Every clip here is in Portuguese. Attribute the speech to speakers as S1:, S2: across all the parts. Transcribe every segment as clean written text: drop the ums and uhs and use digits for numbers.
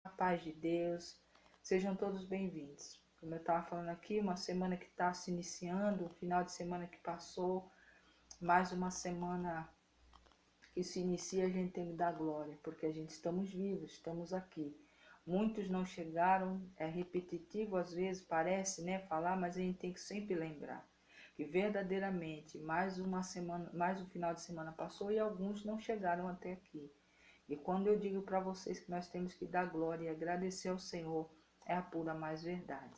S1: A paz de Deus, sejam todos bem-vindos. Como eu estava falando aqui, uma semana que está se iniciando, um final de semana que passou, mais uma semana que se inicia, a gente tem que dar glória, porque a gente estamos vivos, estamos aqui. Muitos não chegaram, é repetitivo às vezes, parece, né, falar, mas a gente tem que sempre lembrar que verdadeiramente mais uma semana, mais um final de semana passou e alguns não chegaram até aqui. E quando eu digo para vocês que nós temos que dar glória e agradecer ao Senhor, é a pura mais verdade.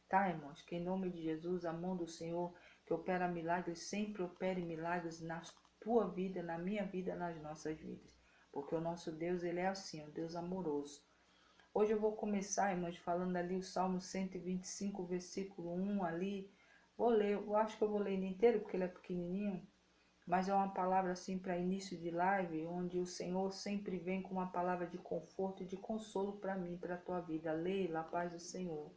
S1: Tá, irmãos? Que em nome de Jesus, a mão do Senhor, que opera milagres, sempre opere milagres na tua vida, na minha vida, nas nossas vidas. Porque o nosso Deus, ele é assim, um Deus amoroso. Hoje eu vou começar, irmãos, falando ali o Salmo 125, versículo 1 ali. Vou ler, eu acho que eu vou ler ele inteiro, porque ele é pequenininho. Mas é uma palavra assim para início de live, onde o Senhor sempre vem com uma palavra de conforto e de consolo para mim, para a tua vida. Leila, a paz do Senhor.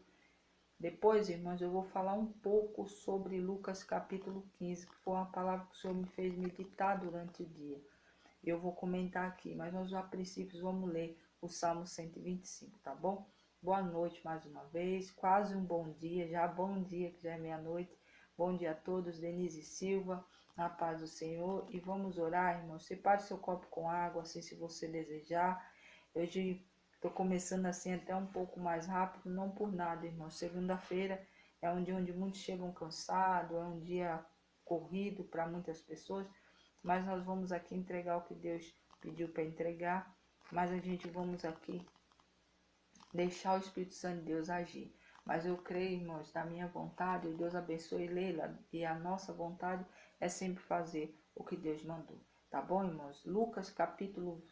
S1: Depois, irmãos, eu vou falar um pouco sobre Lucas capítulo 15, que foi uma palavra que o Senhor me fez meditar durante o dia. Eu vou comentar aqui, mas nós a princípio vamos ler o Salmo 125, tá bom? Boa noite mais uma vez, quase um bom dia, já bom dia que já é meia-noite. Bom dia a todos, Denise Silva, na paz do Senhor. E vamos orar, irmãos. Separe seu copo com água, assim se você desejar. Hoje estou começando assim até um pouco mais rápido, não por nada, irmãos. Segunda-feira é um dia onde muitos chegam cansados, é um dia corrido para muitas pessoas, mas nós vamos aqui entregar o que Deus pediu para entregar, mas a gente vamos aqui deixar o Espírito Santo de Deus agir. Mas eu creio, irmãos, da minha vontade, e Deus abençoe Leila, e a nossa vontade é sempre fazer o que Deus mandou. Tá bom, irmãos? Lucas capítulo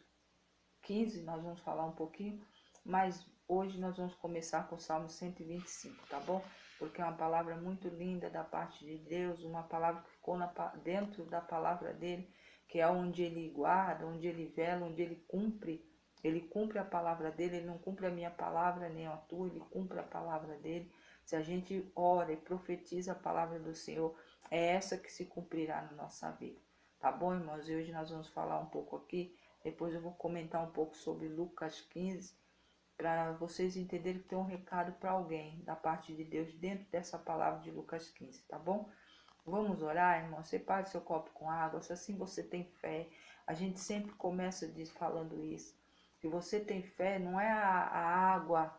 S1: 15, nós vamos falar um pouquinho, mas hoje nós vamos começar com o Salmo 125, tá bom? Porque é uma palavra muito linda da parte de Deus, uma palavra que ficou dentro da palavra dele, que é onde ele guarda, onde ele vela, onde ele cumpre a palavra dele, ele não cumpre a minha palavra nem a tua, ele cumpre a palavra dele. Se a gente ora e profetiza a palavra do Senhor, é essa que se cumprirá na nossa vida. Tá bom, irmãos? E hoje nós vamos falar um pouco aqui, depois eu vou comentar um pouco sobre Lucas 15, para vocês entenderem que tem um recado para alguém da parte de Deus dentro dessa palavra de Lucas 15, tá bom? Vamos orar, irmão. Separe seu copo com água, se assim você tem fé. A gente sempre começa falando isso. Se você tem fé, não é a água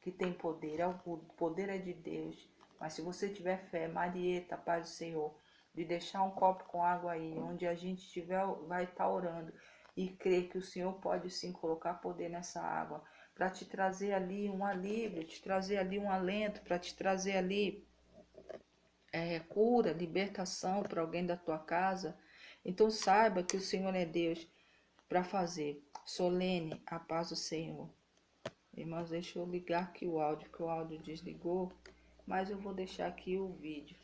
S1: que tem poder, o poder é de Deus. Mas se você tiver fé, Marieta, paz do Senhor, de deixar um copo com água aí, onde a gente estiver, vai estar orando e crer que o Senhor pode sim colocar poder nessa água, para te trazer ali um alívio, te trazer ali um alento, para te trazer ali cura, libertação para alguém da tua casa. Então saiba que o Senhor é Deus para fazer. Solene, a paz do Senhor. Irmãos, deixa eu ligar aqui o áudio, que o áudio desligou, mas eu vou deixar aqui o vídeo.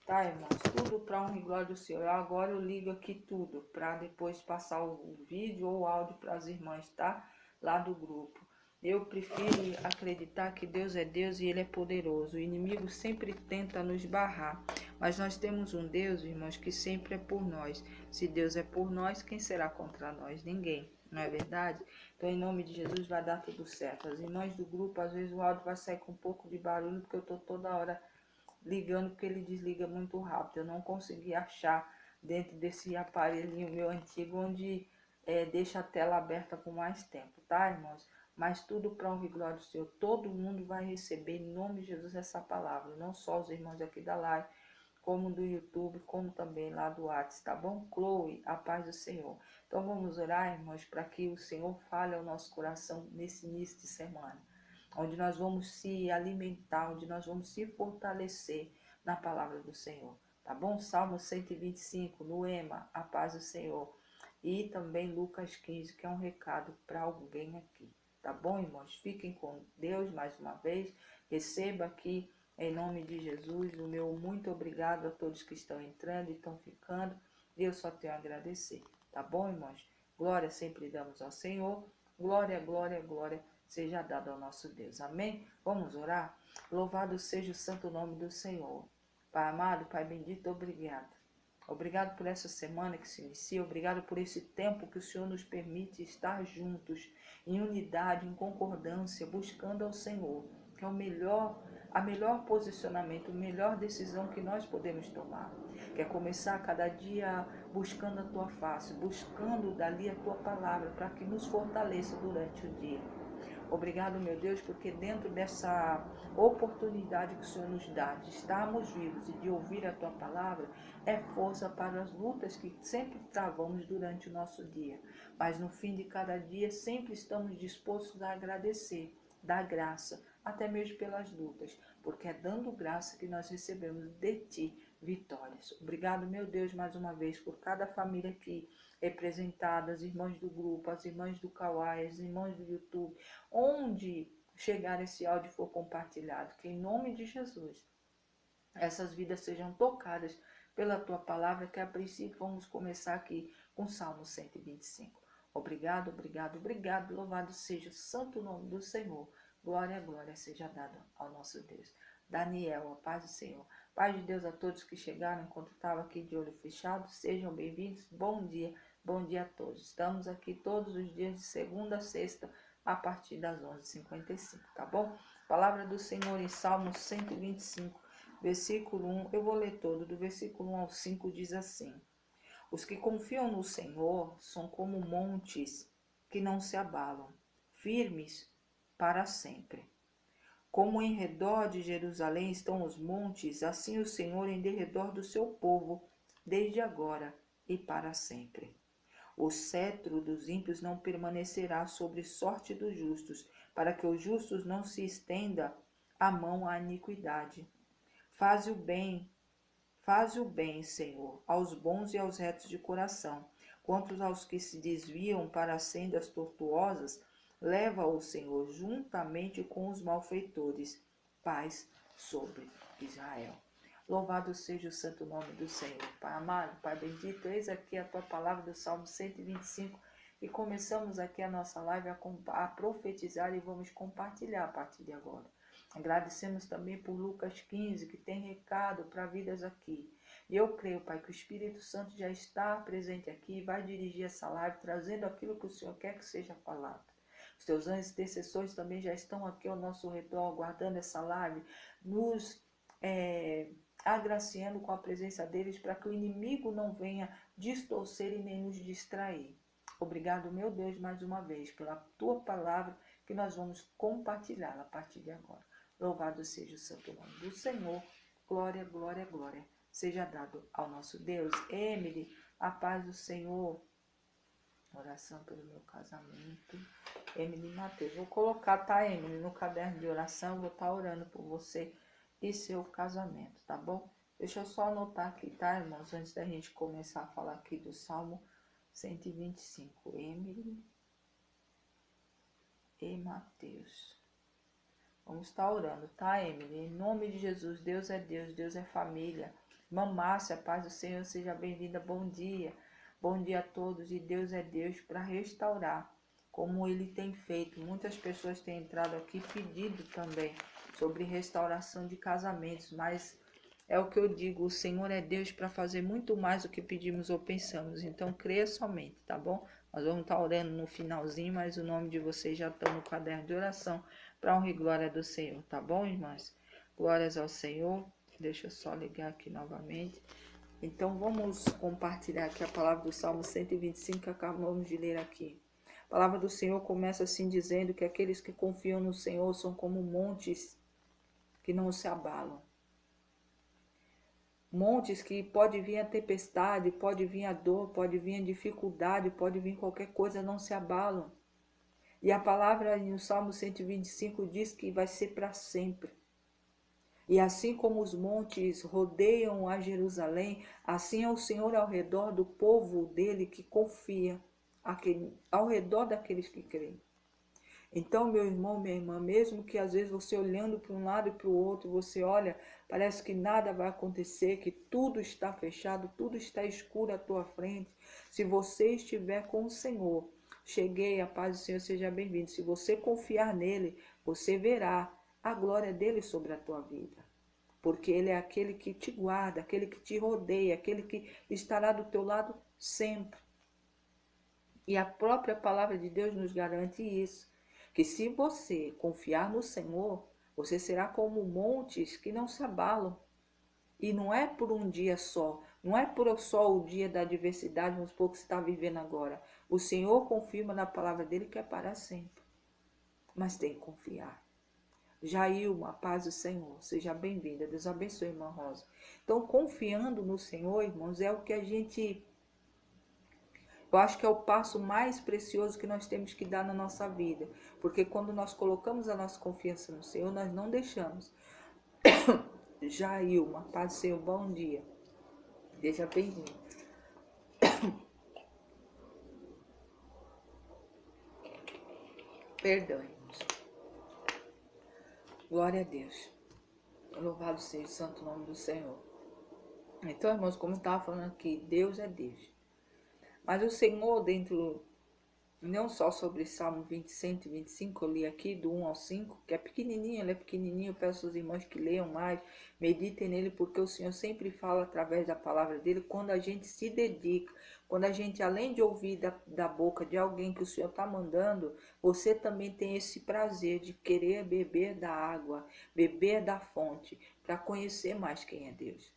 S1: Tá, irmãos? Tudo para honra e glória do Senhor. Agora eu ligo aqui tudo, para depois passar o vídeo ou o áudio para as irmãs, tá? Lá do grupo. Eu prefiro acreditar que Deus é Deus e Ele é poderoso. O inimigo sempre tenta nos barrar, mas nós temos um Deus, irmãos, que sempre é por nós. Se Deus é por nós, quem será contra nós? Ninguém, não é verdade? Então, em nome de Jesus, vai dar tudo certo. As irmãs do grupo, às vezes o áudio vai sair com um pouco de barulho, porque eu estou toda hora ligando, porque ele desliga muito rápido. Eu não consegui achar dentro desse aparelhinho meu antigo, onde deixa a tela aberta por mais tempo, tá, irmãos? Mas tudo para honra e glória do Senhor. Todo mundo vai receber, em nome de Jesus, essa palavra. Não só os irmãos aqui da live, como do YouTube, como também lá do WhatsApp, tá bom? Chloe, a paz do Senhor. Então vamos orar, irmãos, para que o Senhor fale ao nosso coração nesse início de semana, onde nós vamos se alimentar, onde nós vamos se fortalecer na palavra do Senhor, tá bom? Salmo 125, no Ema, a paz do Senhor. E também Lucas 15, que é um recado para alguém aqui, tá bom, irmãos? Fiquem com Deus mais uma vez, receba aqui em nome de Jesus, o meu muito obrigado a todos que estão entrando e estão ficando. Eu só tenho a agradecer, tá bom, irmãos? Glória sempre damos ao Senhor. Glória, glória, glória seja dada ao nosso Deus. Amém? Vamos orar? Louvado seja o santo nome do Senhor. Pai amado, Pai bendito, obrigado. Obrigado por essa semana que se inicia, obrigado por esse tempo que o Senhor nos permite estar juntos, em unidade, em concordância, buscando ao Senhor, que é a melhor posicionamento, a melhor decisão que nós podemos tomar. Que é começar cada dia buscando a Tua face, buscando dali a Tua palavra, para que nos fortaleça durante o dia. Obrigado, meu Deus, porque dentro dessa oportunidade que o Senhor nos dá de estarmos vivos e de ouvir a Tua palavra, é força para as lutas que sempre travamos durante o nosso dia. Mas no fim de cada dia, sempre estamos dispostos a agradecer, dar graça, até mesmo pelas lutas, porque é dando graça que nós recebemos de Ti vitórias. Obrigado, meu Deus, mais uma vez, por cada família aqui representada, as irmãs do grupo, as irmãs do Kawai, as irmãs do YouTube, onde chegar esse áudio for compartilhado, que em nome de Jesus, essas vidas sejam tocadas pela Tua palavra, que a princípio vamos começar aqui com Salmo 125. Obrigado, obrigado, obrigado, louvado seja o santo nome do Senhor. Glória, glória seja dada ao nosso Deus. Daniel, a paz do Senhor. Paz de Deus a todos que chegaram enquanto estava aqui de olho fechado. Sejam bem-vindos. Bom dia a todos. Estamos aqui todos os dias de segunda a sexta, a partir das 11h55, tá bom? Palavra do Senhor em Salmo 125, versículo 1. Eu vou ler todo, do versículo 1 ao 5 diz assim: Os que confiam no Senhor são como montes que não se abalam, firmes para sempre. Como em redor de Jerusalém estão os montes, assim o Senhor em derredor do seu povo, desde agora e para sempre. O cetro dos ímpios não permanecerá sobre sorte dos justos, para que os justos não se estenda a mão à iniquidade. Faze o bem, Senhor, aos bons e aos retos de coração. Quanto aos que se desviam para as sendas tortuosas, leva-o, Senhor, juntamente com os malfeitores. Paz sobre Israel. Louvado seja o santo nome do Senhor. Pai amado, Pai bendito, eis aqui a Tua palavra do Salmo 125 e começamos aqui a nossa live a profetizar e vamos compartilhar a partir de agora. Agradecemos também por Lucas 15, que tem recado para vidas aqui. E eu creio, Pai, que o Espírito Santo já está presente aqui e vai dirigir essa live, trazendo aquilo que o Senhor quer que seja falado. Os Teus anjos intercessores também já estão aqui ao nosso redor, aguardando essa live, nos agraciando com a presença deles, para que o inimigo não venha distorcer e nem nos distrair. Obrigado, meu Deus, mais uma vez, pela Tua palavra que nós vamos compartilhar a partir de agora. Louvado seja o santo nome do Senhor. Glória, glória, glória seja dado ao nosso Deus. Emily, a paz do Senhor. Oração pelo meu casamento. Emily Mateus. Vou colocar, tá, Emily, no caderno de oração. Vou estar orando por você e seu casamento, tá bom? Deixa eu só anotar aqui, tá, irmãos? Antes da gente começar a falar aqui do Salmo 125. Emily e Mateus. Vamos estar orando, tá, Emily? Em nome de Jesus, Deus, Deus é família. Irmã Márcia, a paz do Senhor, seja bem-vinda, bom dia a todos. E Deus é Deus para restaurar, como Ele tem feito. Muitas pessoas têm entrado aqui pedindo também sobre restauração de casamentos, mas é o que eu digo, o Senhor é Deus para fazer muito mais do que pedimos ou pensamos. Então, creia somente, tá bom? Nós vamos estar orando no finalzinho, mas o nome de vocês já está no caderno de oração, para honra e glória do Senhor, tá bom, irmãs? Glórias ao Senhor. Deixa eu só ligar aqui novamente. Então, vamos compartilhar aqui a palavra do Salmo 125 que acabamos de ler aqui. A palavra do Senhor começa assim dizendo que aqueles que confiam no Senhor são como montes que não se abalam. Montes que pode vir a tempestade, pode vir a dor, pode vir a dificuldade, pode vir qualquer coisa, não se abalam. E a palavra no Salmo 125 diz que vai ser para sempre. E assim como os montes rodeiam a Jerusalém, assim é o Senhor ao redor do povo dele que confia, ao redor daqueles que creem. Então, meu irmão, minha irmã, mesmo que às vezes você olhando para um lado e para o outro, você olha, parece que nada vai acontecer, que tudo está fechado, tudo está escuro à tua frente. Se você estiver com o Senhor, cheguei, a paz do Senhor seja bem-vindo. Se você confiar nele, você verá a glória dele sobre a tua vida. porque Ele é aquele que te guarda, aquele que te rodeia, aquele que estará do teu lado sempre. E a própria palavra de Deus nos garante isso, que se você confiar no Senhor, você será como montes que não se abalam. E não é por um dia só, não é por só o dia da adversidade, vamos supor que você está vivendo agora. O Senhor confirma na palavra dele que é para sempre. Mas tem que confiar. Jailma, paz do Senhor, seja bem-vinda. Deus abençoe, irmã Rosa. Então, confiando no Senhor, irmãos, é o que eu acho que é o passo mais precioso que nós temos que dar na nossa vida. Porque quando nós colocamos a nossa confiança no Senhor, nós não deixamos. Jailma, paz do Senhor, bom dia. Seja bem-vindo. Perdão, irmãos. Glória a Deus. Louvado seja o santo nome do Senhor. Então, irmãos, como eu estava falando aqui, Deus é Deus. Mas o Senhor, dentro, não só sobre Salmo 20, 125, eu li aqui, do 1 ao 5, que é pequenininho, ele é pequenininho, eu peço aos irmãos que leiam mais, meditem nele, porque o Senhor sempre fala através da palavra dele, quando a gente se dedica, quando a gente, além de ouvir da boca de alguém que o Senhor está mandando, você também tem esse prazer de querer beber da água, beber da fonte, para conhecer mais quem é Deus.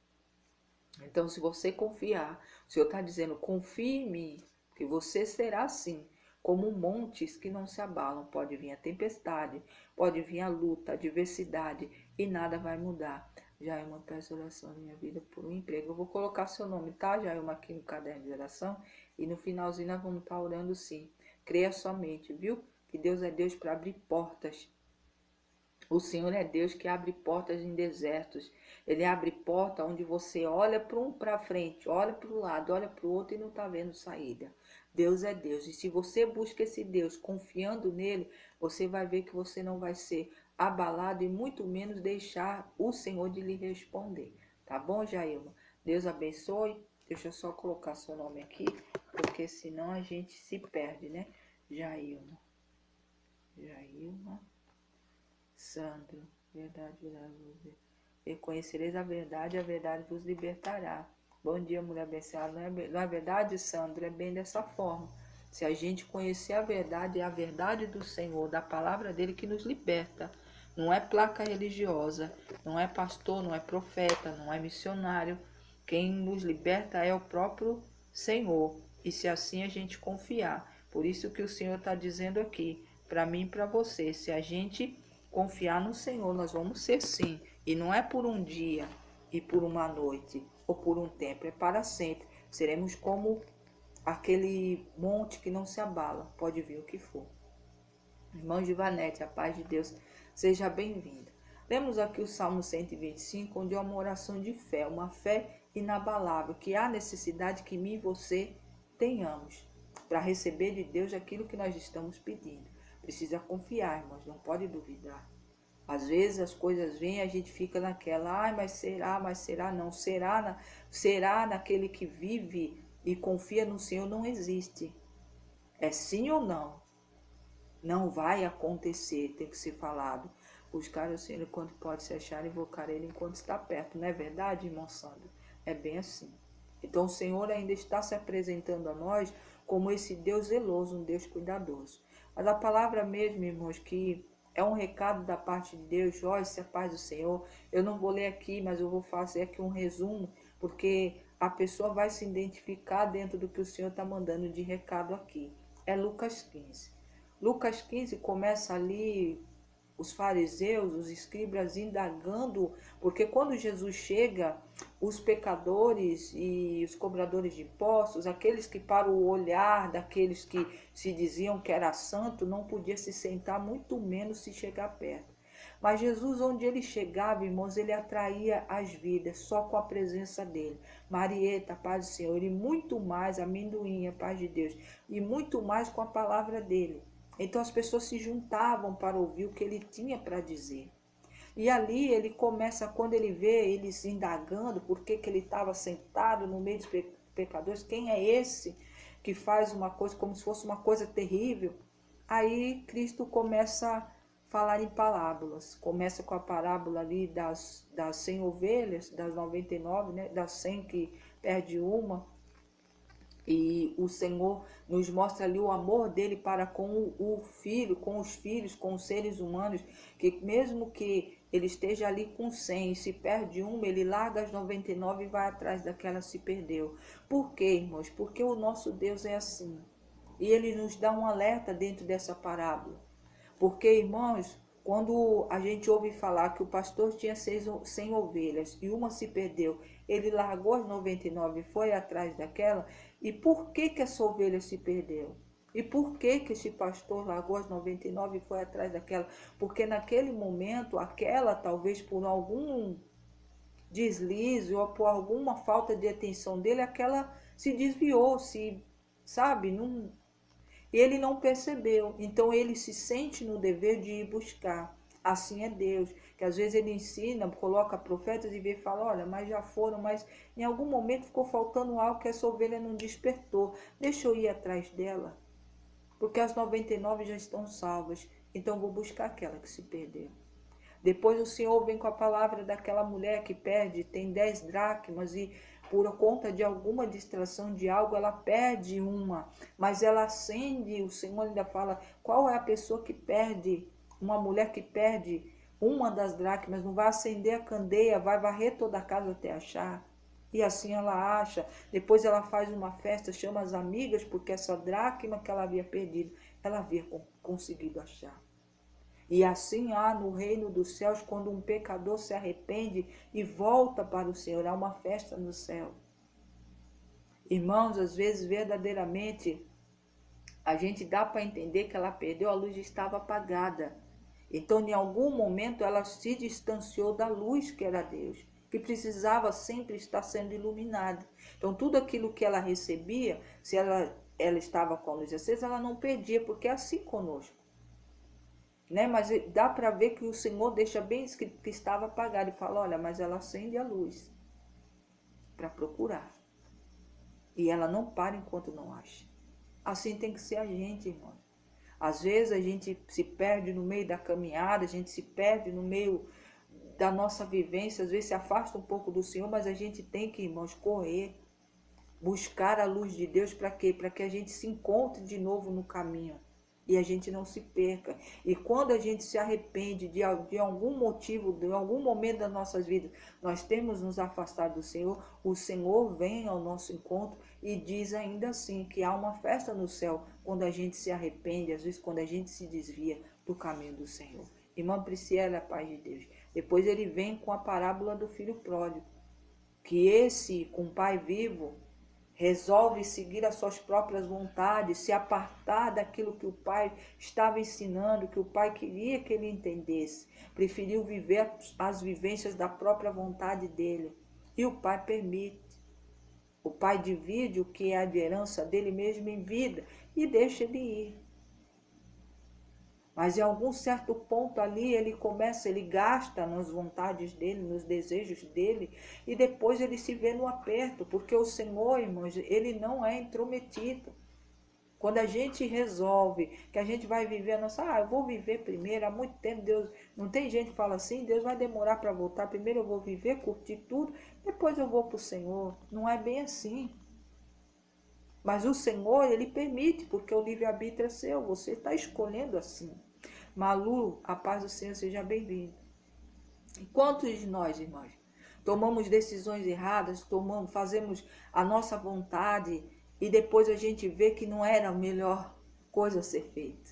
S1: Então, se você confiar, o Senhor está dizendo, confie em mim, que você será assim, como montes que não se abalam. Pode vir a tempestade, pode vir a luta, a adversidade, e nada vai mudar. Jailma, peço oração na minha vida por um emprego. Eu vou colocar seu nome, tá, Jailma, aqui no caderno de oração, e no finalzinho nós vamos estar orando sim. Creia somente, viu? Que Deus é Deus para abrir portas. O Senhor é Deus que abre portas em desertos. Ele abre porta onde você olha para frente, olha para o lado, olha para o outro e não está vendo saída. Deus é Deus. E se você busca esse Deus confiando nele, você vai ver que você não vai ser abalado e muito menos deixar o Senhor de lhe responder. Tá bom, Jailma? Deus abençoe. Deixa eu só colocar seu nome aqui, porque senão a gente se perde, né? Jailma. Sandro, verdade, verdade. E conhecereis a verdade vos libertará. Bom dia, mulher abençoada. Não é verdade, Sandro? É bem dessa forma. Se a gente conhecer a verdade, é a verdade do Senhor, da palavra dele que nos liberta. Não é placa religiosa, não é pastor, não é profeta, não é missionário. Quem nos liberta é o próprio Senhor. E se assim a gente confiar. Por isso que o Senhor está dizendo aqui, para mim e para você, se a gente confiar no Senhor, nós vamos ser sim. E não é por um dia e por uma noite ou por um tempo, é para sempre. Seremos como aquele monte que não se abala, pode vir o que for. Irmã Givanete, a paz de Deus, seja bem-vinda. Lemos aqui o Salmo 125, onde é uma oração de fé, uma fé inabalável, que há necessidade que mim e você tenhamos para receber de Deus aquilo que nós estamos pedindo. Precisa confiar, irmãos, não pode duvidar. Às vezes as coisas vêm e a gente fica naquela, mas será, não. Será naquele que vive e confia no Senhor não existe. É sim ou não? Não vai acontecer, tem que ser falado. Buscar o Senhor enquanto pode se achar, invocar Ele enquanto está perto. Não é verdade, irmão Sandro? É bem assim. Então o Senhor ainda está se apresentando a nós como esse Deus zeloso, um Deus cuidadoso. Mas a palavra mesmo, irmãos, que é um recado da parte de Deus, Joyce, a paz do Senhor. Eu não vou ler aqui, mas eu vou fazer aqui um resumo, porque a pessoa vai se identificar dentro do que o Senhor está mandando de recado aqui. É Lucas 15. Lucas 15 começa ali os fariseus, os escribas indagando, porque quando Jesus chega, os pecadores e os cobradores de impostos, aqueles que para o olhar daqueles que se diziam que era santo, não podia se sentar, muito menos se chegar perto. Mas Jesus, onde ele chegava, irmãos, ele atraía as vidas só com a presença dele. Marieta, paz do Senhor, e muito mais, amendoim, paz de Deus, e muito mais com a palavra dele. Então as pessoas se juntavam para ouvir o que ele tinha para dizer. E ali ele começa, quando ele vê eles indagando por que ele estava sentado no meio dos pecadores, quem é esse que faz uma coisa como se fosse uma coisa terrível? Aí Cristo começa a falar em parábolas. Começa com a parábola ali das 100 ovelhas, das 99, né? Das 100 que perde uma. E o Senhor nos mostra ali o amor dele para com o filho, com os filhos, com os seres humanos, que mesmo que ele esteja ali com 100 e se perde uma, ele larga as 99 e vai atrás daquela que se perdeu. Por quê, irmãos? Porque o nosso Deus é assim. E ele nos dá um alerta dentro dessa parábola. Porque, irmãos, quando a gente ouve falar que o pastor tinha 100 ovelhas e uma se perdeu, ele largou as 99 e foi atrás daquela. E por que que essa ovelha se perdeu? E por que que esse pastor largou as 99 e foi atrás daquela? Porque naquele momento, aquela, talvez por algum deslize ou por alguma falta de atenção dele, aquela se desviou, sabe, não, ele não percebeu. Então ele se sente no dever de ir buscar. Assim é Deus, que às vezes ele ensina, coloca profetas e vê e fala, olha, mas já foram, mas em algum momento ficou faltando algo que essa ovelha não despertou. Deixa eu ir atrás dela, porque as 99 já estão salvas, então vou buscar aquela que se perdeu. Depois o Senhor vem com a palavra daquela mulher que perde, tem 10 dracmas e por conta de alguma distração de algo, ela perde uma, mas ela acende. O Senhor ainda fala, qual é a pessoa que perde, uma mulher que perde uma das dracmas, não vai acender a candeia, vai varrer toda a casa até achar. E assim ela acha. Depois ela faz uma festa, chama as amigas, porque essa dracma que ela havia perdido, ela havia conseguido achar. E assim há no reino dos céus, quando um pecador se arrepende e volta para o Senhor, há uma festa no céu. Irmãos, às vezes verdadeiramente a gente dá para entender que ela perdeu, a luz estava apagada. Então, em algum momento, ela se distanciou da luz que era Deus, que precisava sempre estar sendo iluminada. Então, tudo aquilo que ela recebia, se ela estava com a luz acesa, ela não perdia, porque é assim conosco. Né? Mas dá para ver que o Senhor deixa bem escrito que estava apagado e fala, olha, mas ela acende a luz para procurar. E ela não para enquanto não acha. Assim tem que ser a gente, irmão. Às vezes a gente se perde no meio da caminhada, a gente se perde no meio da nossa vivência, às vezes se afasta um pouco do Senhor, mas a gente tem que, irmãos, correr, buscar a luz de Deus para quê? Para que a gente se encontre de novo no caminho e a gente não se perca. E quando a gente se arrepende de algum motivo, de algum momento das nossas vidas, nós temos nos afastado do Senhor, o Senhor vem ao nosso encontro e diz ainda assim que há uma festa no céu quando a gente se arrepende, às vezes quando a gente se desvia do caminho do Senhor. Irmã Priscila, a paz de Deus. Depois ele vem com a parábola do filho pródigo, que esse, com o pai vivo, resolve seguir as suas próprias vontades, se apartar daquilo que o pai estava ensinando, que o pai queria que ele entendesse. Preferiu viver as vivências da própria vontade dele. E o pai permite. O pai divide o que é a herança dele mesmo em vida e deixa ele ir. Mas em algum certo ponto ali ele gasta nas vontades dele, nos desejos dele, e depois ele se vê no aperto, porque o Senhor, irmãos, ele não é intrometido. Quando a gente resolve que a gente vai viver a nossa, eu vou viver primeiro, há muito tempo Deus, não tem gente que fala assim, Deus vai demorar para voltar, primeiro eu vou viver, curtir tudo, depois eu vou para o Senhor. Não é bem assim. Mas o Senhor, ele permite, porque o livre-arbítrio é seu, você está escolhendo assim. Malu, a paz do Senhor seja bem-vindo. E quantos de nós, irmãos, tomamos decisões erradas, fazemos a nossa vontade e depois a gente vê que não era a melhor coisa a ser feita?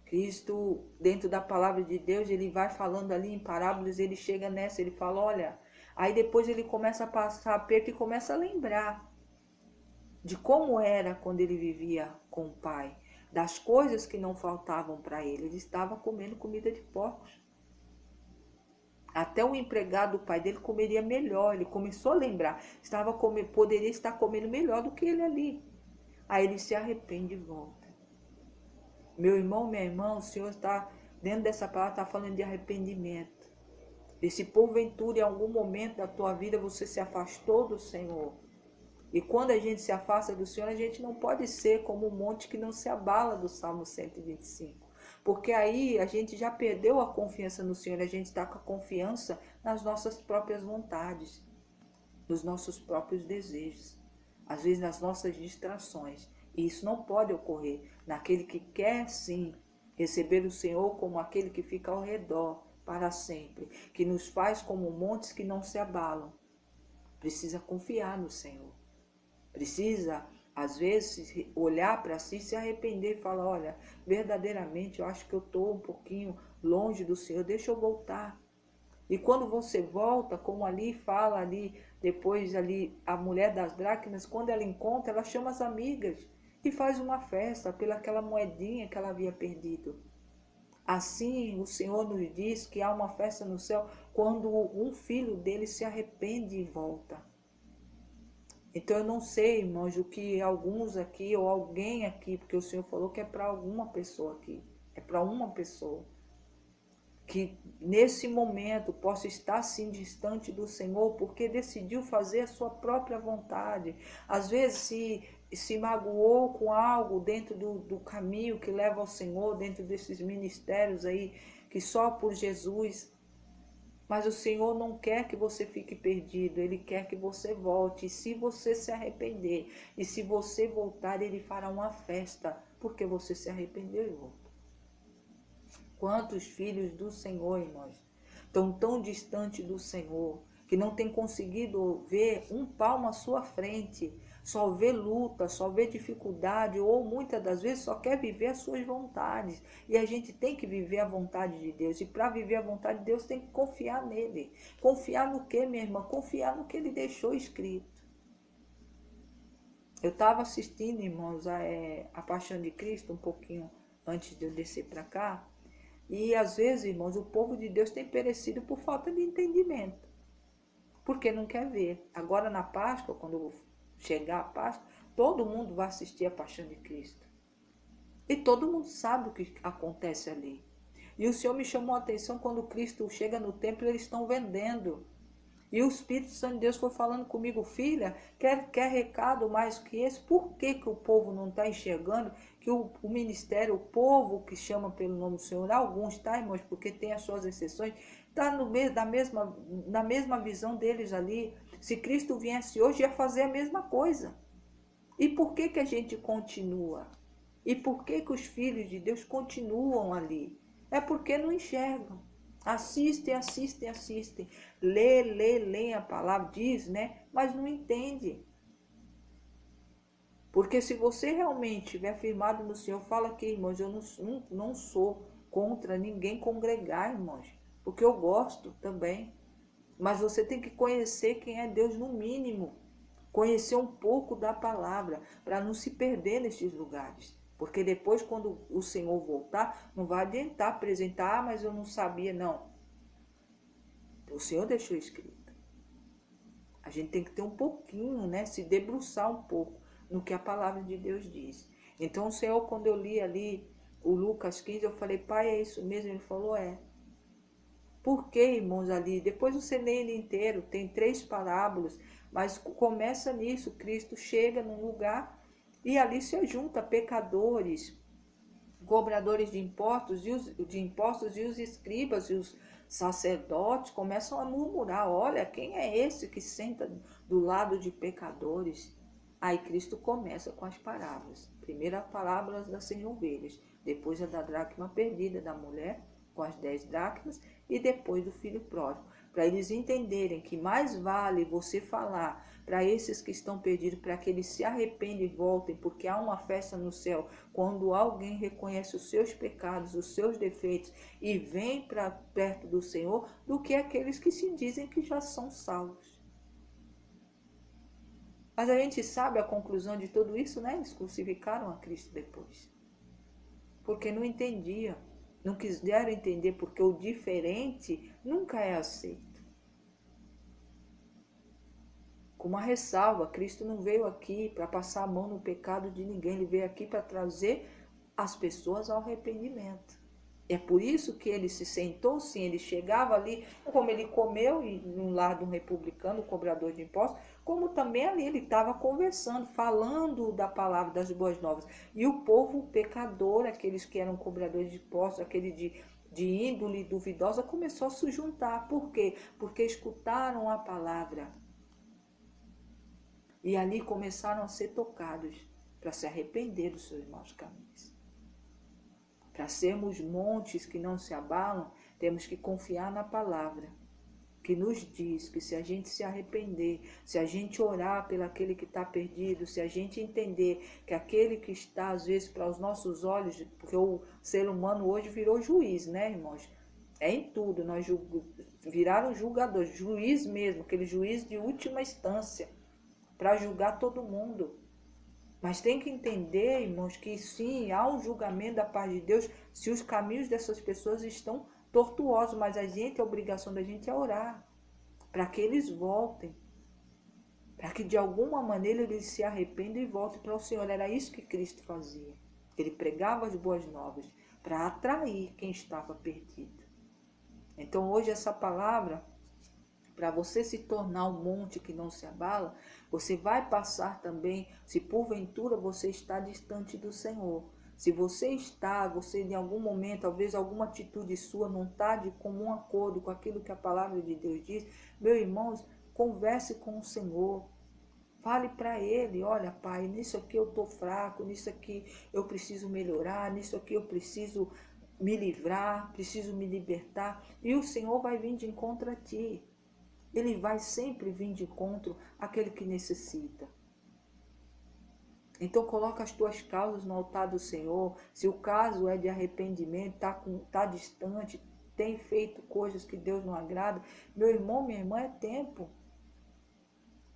S1: Cristo, dentro da palavra de Deus, ele vai falando ali em parábolas, ele chega nessa, ele fala, olha, aí depois ele começa a passar aperto e começa a lembrar de como era quando ele vivia com o pai, das coisas que não faltavam para ele. Ele estava comendo comida de porcos. Até o empregado do pai dele comeria melhor. Ele começou a lembrar, poderia estar comendo melhor do que ele ali. Aí ele se arrepende e volta. Meu irmão, minha irmã, o Senhor está, dentro dessa palavra, está falando de arrependimento. E se porventura em algum momento da tua vida você se afastou do Senhor, e quando a gente se afasta do Senhor, a gente não pode ser como um monte que não se abala, do Salmo 125. porque aí a gente já perdeu a confiança no Senhor, a gente está com a confiança nas nossas próprias vontades, nos nossos próprios desejos, às vezes nas nossas distrações. E isso não pode ocorrer naquele que quer sim receber o Senhor como aquele que fica ao redor para sempre, que nos faz como montes que não se abalam. Precisa confiar no Senhor. Precisa, às vezes, olhar para si, se arrepender e falar, olha, verdadeiramente eu acho que eu estou um pouquinho longe do Senhor, deixa eu voltar. E quando você volta, como ali fala ali, depois ali, a mulher das dracmas, quando ela encontra, ela chama as amigas e faz uma festa pelaquela moedinha que ela havia perdido. Assim, o Senhor nos diz que há uma festa no céu quando um filho dele se arrepende e volta. Então eu não sei, irmãos, o que alguns aqui ou alguém aqui, porque o Senhor falou que é para alguma pessoa aqui, é para uma pessoa, que nesse momento possa estar assim distante do Senhor, porque decidiu fazer a sua própria vontade. Às vezes se magoou com algo dentro do caminho que leva ao Senhor, dentro desses ministérios aí, que só por Jesus. Mas o Senhor não quer que você fique perdido, Ele quer que você volte. E se você se arrepender, e se você voltar, Ele fará uma festa, porque você se arrependeu e voltou. Quantos filhos do Senhor, irmãos, estão tão distante do Senhor, que não tem conseguido ver um palmo à sua frente, só vê luta, só vê dificuldade, ou muitas das vezes só quer viver as suas vontades. E a gente tem que viver a vontade de Deus. E para viver a vontade de Deus tem que confiar nele. Confiar no que, minha irmã? Confiar no que ele deixou escrito. Eu estava assistindo, irmãos, a Paixão de Cristo, um pouquinho antes de eu descer para cá. E às vezes, irmãos, o povo de Deus tem perecido por falta de entendimento. Porque não quer ver. Agora na Páscoa, quando chegar a Páscoa, todo mundo vai assistir a Paixão de Cristo. E todo mundo sabe o que acontece ali. E o Senhor me chamou a atenção quando Cristo chega no templo, eles estão vendendo. E o Espírito Santo de Deus foi falando comigo, filha, quer recado mais que esse? Por que o povo não está enxergando que o ministério, o povo que chama pelo nome do Senhor, alguns, tá, irmãos, porque tem as suas exceções, está na mesma visão deles ali. Se Cristo viesse hoje, ia fazer a mesma coisa. E por que a gente continua? E por que os filhos de Deus continuam ali? É porque não enxergam. Assistem. Lê a palavra, diz, né? Mas não entende. Porque se você realmente estiver firmado no Senhor, fala aqui, irmãos, eu não sou contra ninguém congregar, irmãos. Porque eu gosto também. Mas você tem que conhecer quem é Deus no mínimo. Conhecer um pouco da palavra, para não se perder nestes lugares. Porque depois, quando o Senhor voltar, não vai adiantar apresentar, mas eu não sabia, não. O Senhor deixou escrito. A gente tem que ter um pouquinho, né? Se debruçar um pouco no que a palavra de Deus diz. Então, o Senhor, quando eu li ali o Lucas 15, eu falei, pai, é isso mesmo? Ele falou, é. Por que, irmãos, ali? Depois você lê ele inteiro, tem 3 parábolas, mas começa nisso, Cristo chega num lugar e ali se junta pecadores, cobradores de impostos e os escribas e os sacerdotes começam a murmurar, olha, quem é esse que senta do lado de pecadores? Aí Cristo começa com as parábolas. Primeiro a parábola das 100 ovelhas, depois a da dracma perdida da mulher, com as 10 dracmas, e depois do filho pródigo, para eles entenderem que mais vale você falar para esses que estão perdidos, para que eles se arrependem e voltem, porque há uma festa no céu quando alguém reconhece os seus pecados, os seus defeitos e vem para perto do Senhor, do que aqueles que se dizem que já são salvos. Mas a gente sabe a conclusão de tudo isso, né? Eles crucificaram a Cristo depois, porque não entendiam. Não quiseram entender, porque o diferente nunca é aceito. Com uma ressalva, Cristo não veio aqui para passar a mão no pecado de ninguém. Ele veio aqui para trazer as pessoas ao arrependimento. É por isso que ele se sentou, sim, ele chegava ali, como ele comeu no lar de um republicano, cobrador de impostos, como também ali ele estava conversando, falando da palavra, das boas novas. E o povo pecador, aqueles que eram cobradores de impostos, aquele de índole duvidosa, começou a se juntar. Por quê? Porque escutaram a palavra. E ali começaram a ser tocados para se arrepender dos seus maus caminhos. Para sermos montes que não se abalam, temos que confiar na palavra, que nos diz que se a gente se arrepender, se a gente orar pelo aquele que está perdido, se a gente entender que aquele que está, às vezes, para os nossos olhos, porque o ser humano hoje virou juiz, né, irmãos? É em tudo, nós viraram julgadores, juiz mesmo, aquele juiz de última instância, para julgar todo mundo. Mas tem que entender, irmãos, que sim, há um julgamento da parte de Deus se os caminhos dessas pessoas estão tortuosos, mas a obrigação da gente é orar para que eles voltem, para que de alguma maneira eles se arrependam e voltem para o Senhor. Era isso que Cristo fazia. Ele pregava as boas novas para atrair quem estava perdido. Então hoje essa palavra, para você se tornar um monte que não se abala, você vai passar também, se porventura você está distante do Senhor. Se você em algum momento, talvez alguma atitude sua não está de comum acordo com aquilo que a palavra de Deus diz, meus irmãos, converse com o Senhor. Fale para Ele, olha, Pai, nisso aqui eu estou fraco, nisso aqui eu preciso melhorar, nisso aqui eu preciso me livrar, preciso me libertar. E o Senhor vai vir de encontro a ti. Ele vai sempre vir de encontro àquele que necessita. Então coloca as tuas causas no altar do Senhor. Se o caso é de arrependimento, tá distante, tem feito coisas que Deus não agrada, meu irmão, minha irmã, é tempo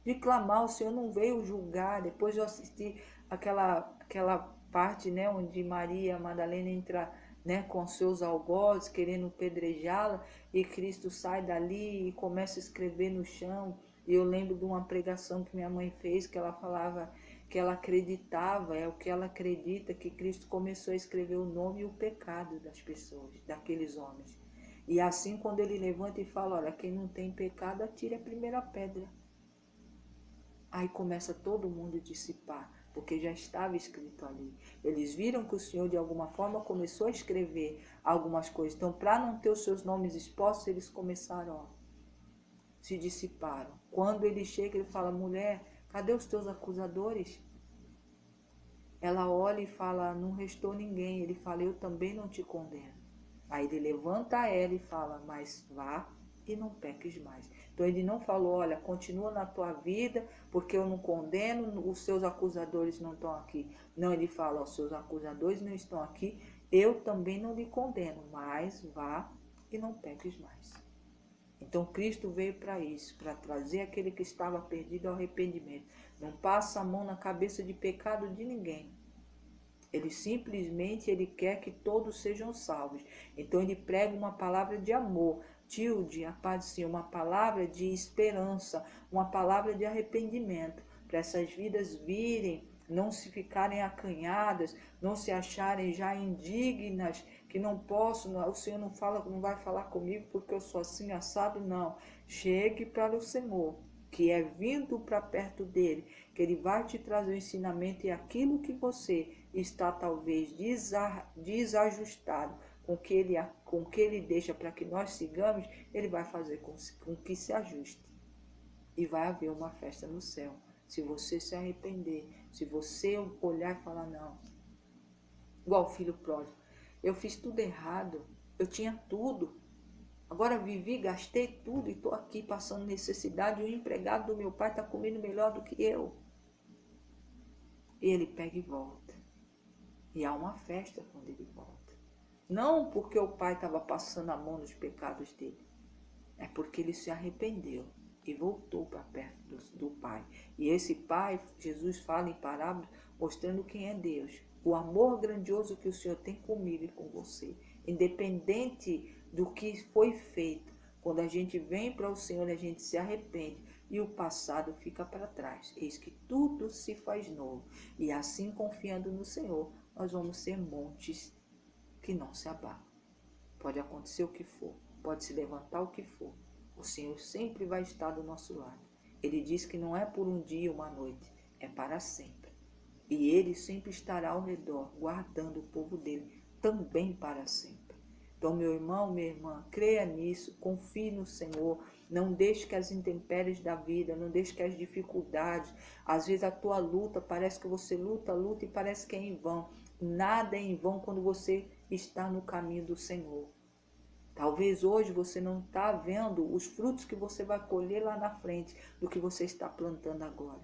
S1: de clamar. O Senhor não veio julgar. Depois eu assisti aquela parte, né, onde Maria Madalena entra, né, com seus algozes, querendo pedrejá-la, e Cristo sai dali e começa a escrever no chão. E eu lembro de uma pregação que minha mãe fez, que ela falava que ela acreditava, é o que ela acredita, que Cristo começou a escrever o nome e o pecado das pessoas, daqueles homens. E assim, quando ele levanta e fala, olha, quem não tem pecado, atire a primeira pedra. Aí começa todo mundo a dissipar, porque já estava escrito ali. Eles viram que o Senhor, de alguma forma, começou a escrever algumas coisas. Então, para não ter os seus nomes expostos, eles começaram, ó, se dissiparam. Quando ele chega, ele fala, mulher, cadê os teus acusadores? Ela olha e fala, não restou ninguém. Ele fala, eu também não te condeno. Aí ele levanta ela e fala, mas vá e não peques mais. Então ele não falou, olha, continua na tua vida, porque eu não condeno, os seus acusadores não estão aqui. Não, ele fala, os seus acusadores não estão aqui, eu também não lhe condeno, mas vá e não peques mais. Então Cristo veio para isso, para trazer aquele que estava perdido ao arrependimento. Não passa a mão na cabeça de pecado de ninguém. Ele quer que todos sejam salvos. Então ele prega uma palavra de amor, a paz do Senhor, uma palavra de esperança, uma palavra de arrependimento, para essas vidas virem, não se ficarem acanhadas, não se acharem já indignas, que não posso, o Senhor não vai falar comigo porque eu sou assim assado, não. Chegue para o Senhor, que é vindo para perto dele, que ele vai te trazer o ensinamento e aquilo que você está talvez desajustado com o que ele deixa para que nós sigamos, ele vai fazer com que se ajuste. E vai haver uma festa no céu. Se você se arrepender, se você olhar e falar, não, igual o filho pródigo, eu fiz tudo errado, eu tinha tudo, agora vivi, gastei tudo e estou aqui passando necessidade, o empregado do meu pai está comendo melhor do que eu. E ele pega e volta. E há uma festa quando ele volta. Não porque o pai estava passando a mão nos pecados dele. É porque ele se arrependeu e voltou para perto do pai. E esse pai, Jesus fala em parábolas, mostrando quem é Deus. O amor grandioso que o Senhor tem comigo e com você. Independente do que foi feito. Quando a gente vem para o Senhor, a gente se arrepende. E o passado fica para trás. Eis que tudo se faz novo. E assim, confiando no Senhor, nós vamos ser montes que não se abalam. Pode acontecer o que for, pode se levantar o que for, o Senhor sempre vai estar do nosso lado. Ele diz que não é por um dia, uma noite, é para sempre. E Ele sempre estará ao redor, guardando o povo dele, também para sempre. Então, meu irmão, minha irmã, creia nisso, confie no Senhor, não deixe que as intempéries da vida, não deixe que as dificuldades, às vezes a tua luta, parece que você luta e parece que é em vão. Nada é em vão quando você está no caminho do Senhor. Talvez hoje você não está vendo os frutos que você vai colher lá na frente do que você está plantando agora.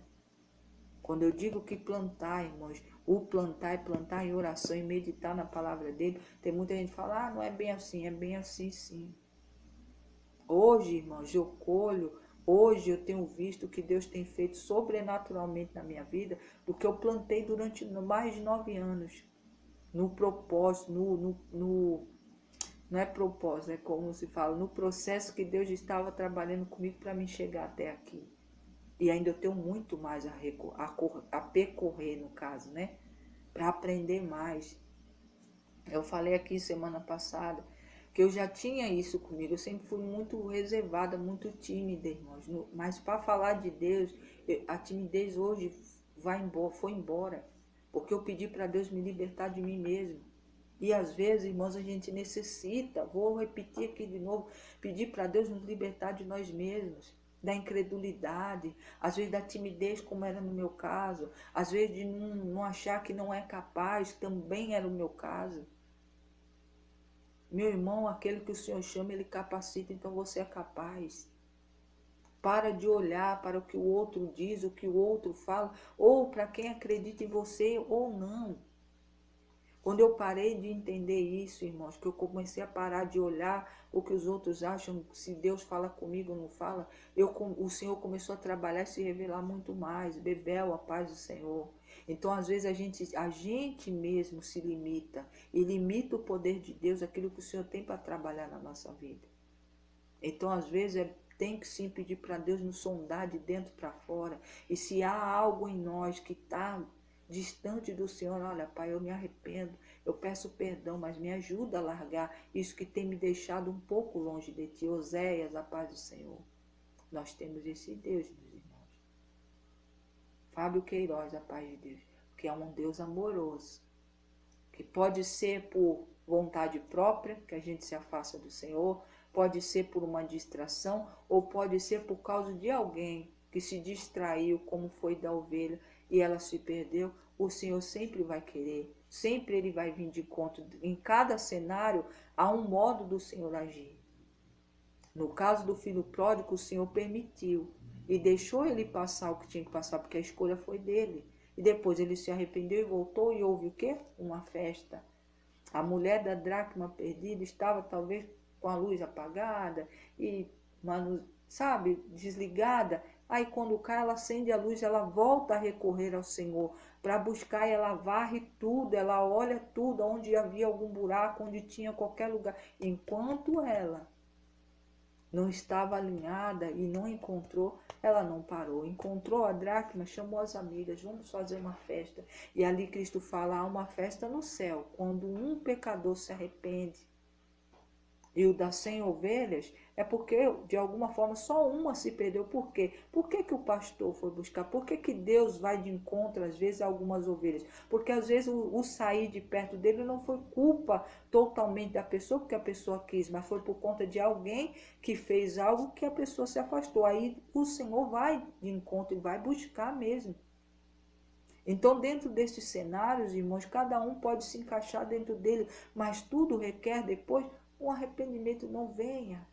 S1: Quando eu digo que plantar, irmãos, o plantar é plantar em oração e meditar na palavra dele. Tem muita gente que fala, não é bem assim. É bem assim sim. Hoje, irmãos, eu colho, hoje eu tenho visto que Deus tem feito sobrenaturalmente na minha vida do que eu plantei durante mais de 9 anos. No propósito, não é propósito, é como se fala, no processo que Deus estava trabalhando comigo para me chegar até aqui. E ainda eu tenho muito mais a percorrer, no caso, né? Para aprender mais. Eu falei aqui semana passada que eu já tinha isso comigo. Eu sempre fui muito reservada, muito tímida, irmãos. Mas para falar de Deus, a timidez hoje foi embora. Porque eu pedi para Deus me libertar de mim mesmo. E às vezes, irmãos, a gente necessita, vou repetir aqui de novo, pedir para Deus nos libertar de nós mesmos, da incredulidade, às vezes da timidez, como era no meu caso, às vezes de não achar que não é capaz, também era o meu caso. Meu irmão, aquele que o Senhor chama, Ele capacita, então você é capaz. Para de olhar para o que o outro diz, o que o outro fala, ou para quem acredita em você ou não. Quando eu parei de entender isso, irmãos, que eu comecei a parar de olhar o que os outros acham, se Deus fala comigo ou não fala, o Senhor começou a trabalhar e se revelar muito mais. Bebel, a paz do Senhor. Então, às vezes, a gente mesmo se limita e limita o poder de Deus, aquilo que o Senhor tem para trabalhar na nossa vida. Então, às vezes, tem que sim pedir para Deus nos sondar de dentro para fora. E se há algo em nós que está distante do Senhor, olha, Pai, eu me arrependo, eu peço perdão, mas me ajuda a largar isso que tem me deixado um pouco longe de Ti. Oséias, a paz do Senhor. Nós temos esse Deus, meus irmãos. Fábio Queiroz, a paz de Deus, que é um Deus amoroso, que pode ser por vontade própria, que a gente se afasta do Senhor, pode ser por uma distração, ou pode ser por causa de alguém que se distraiu, como foi da ovelha, e ela se perdeu. O Senhor sempre vai querer, sempre Ele vai vir de encontro. Em cada cenário há um modo do Senhor agir. No caso do filho pródigo, o Senhor permitiu e deixou ele passar o que tinha que passar, porque a escolha foi dele. E depois ele se arrependeu e voltou, e houve o quê? Uma festa. A mulher da dracma perdida estava talvez com a luz apagada e, sabe, desligada. Aí quando cai, ela acende a luz, ela volta a recorrer ao Senhor para buscar, e ela varre tudo, ela olha tudo, onde havia algum buraco, onde tinha qualquer lugar. Enquanto ela não estava alinhada e não encontrou, ela não parou. Encontrou a dracma, chamou as amigas, vamos fazer uma festa. E ali Cristo fala, há uma festa no céu, quando um pecador se arrepende. E o das 100 ovelhas é porque, de alguma forma, só uma se perdeu. Por quê? Por que o pastor foi buscar? Por que Deus vai de encontro, às vezes, a algumas ovelhas? Porque, às vezes, o sair de perto dele não foi culpa totalmente da pessoa, porque a pessoa quis, mas foi por conta de alguém que fez algo que a pessoa se afastou. Aí o Senhor vai de encontro e vai buscar mesmo. Então, dentro desses cenários, irmãos, cada um pode se encaixar dentro dele, mas tudo requer depois um arrependimento. Não venha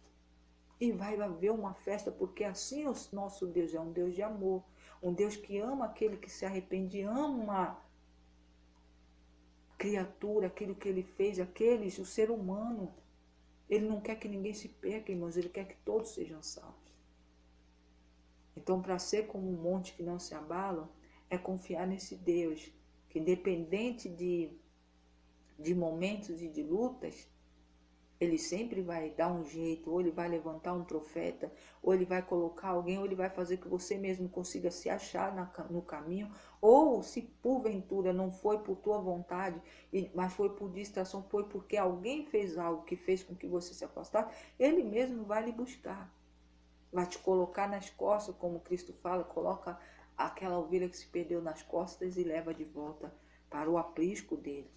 S1: e vai haver uma festa, porque assim o nosso Deus é um Deus de amor, um Deus que ama aquele que se arrepende, ama a criatura, aquilo que ele fez, o ser humano. Ele não quer que ninguém se perca, irmãos, ele quer que todos sejam salvos. Então, para ser como um monte que não se abala, é confiar nesse Deus, que independente de momentos e de lutas, Ele sempre vai dar um jeito, ou ele vai levantar um profeta, ou ele vai colocar alguém, ou ele vai fazer que você mesmo consiga se achar no caminho, ou se porventura não foi por tua vontade, mas foi por distração, foi porque alguém fez algo que fez com que você se afastasse, ele mesmo vai lhe buscar. Vai te colocar nas costas, como Cristo fala, coloca aquela ovelha que se perdeu nas costas e leva de volta para o aprisco dele,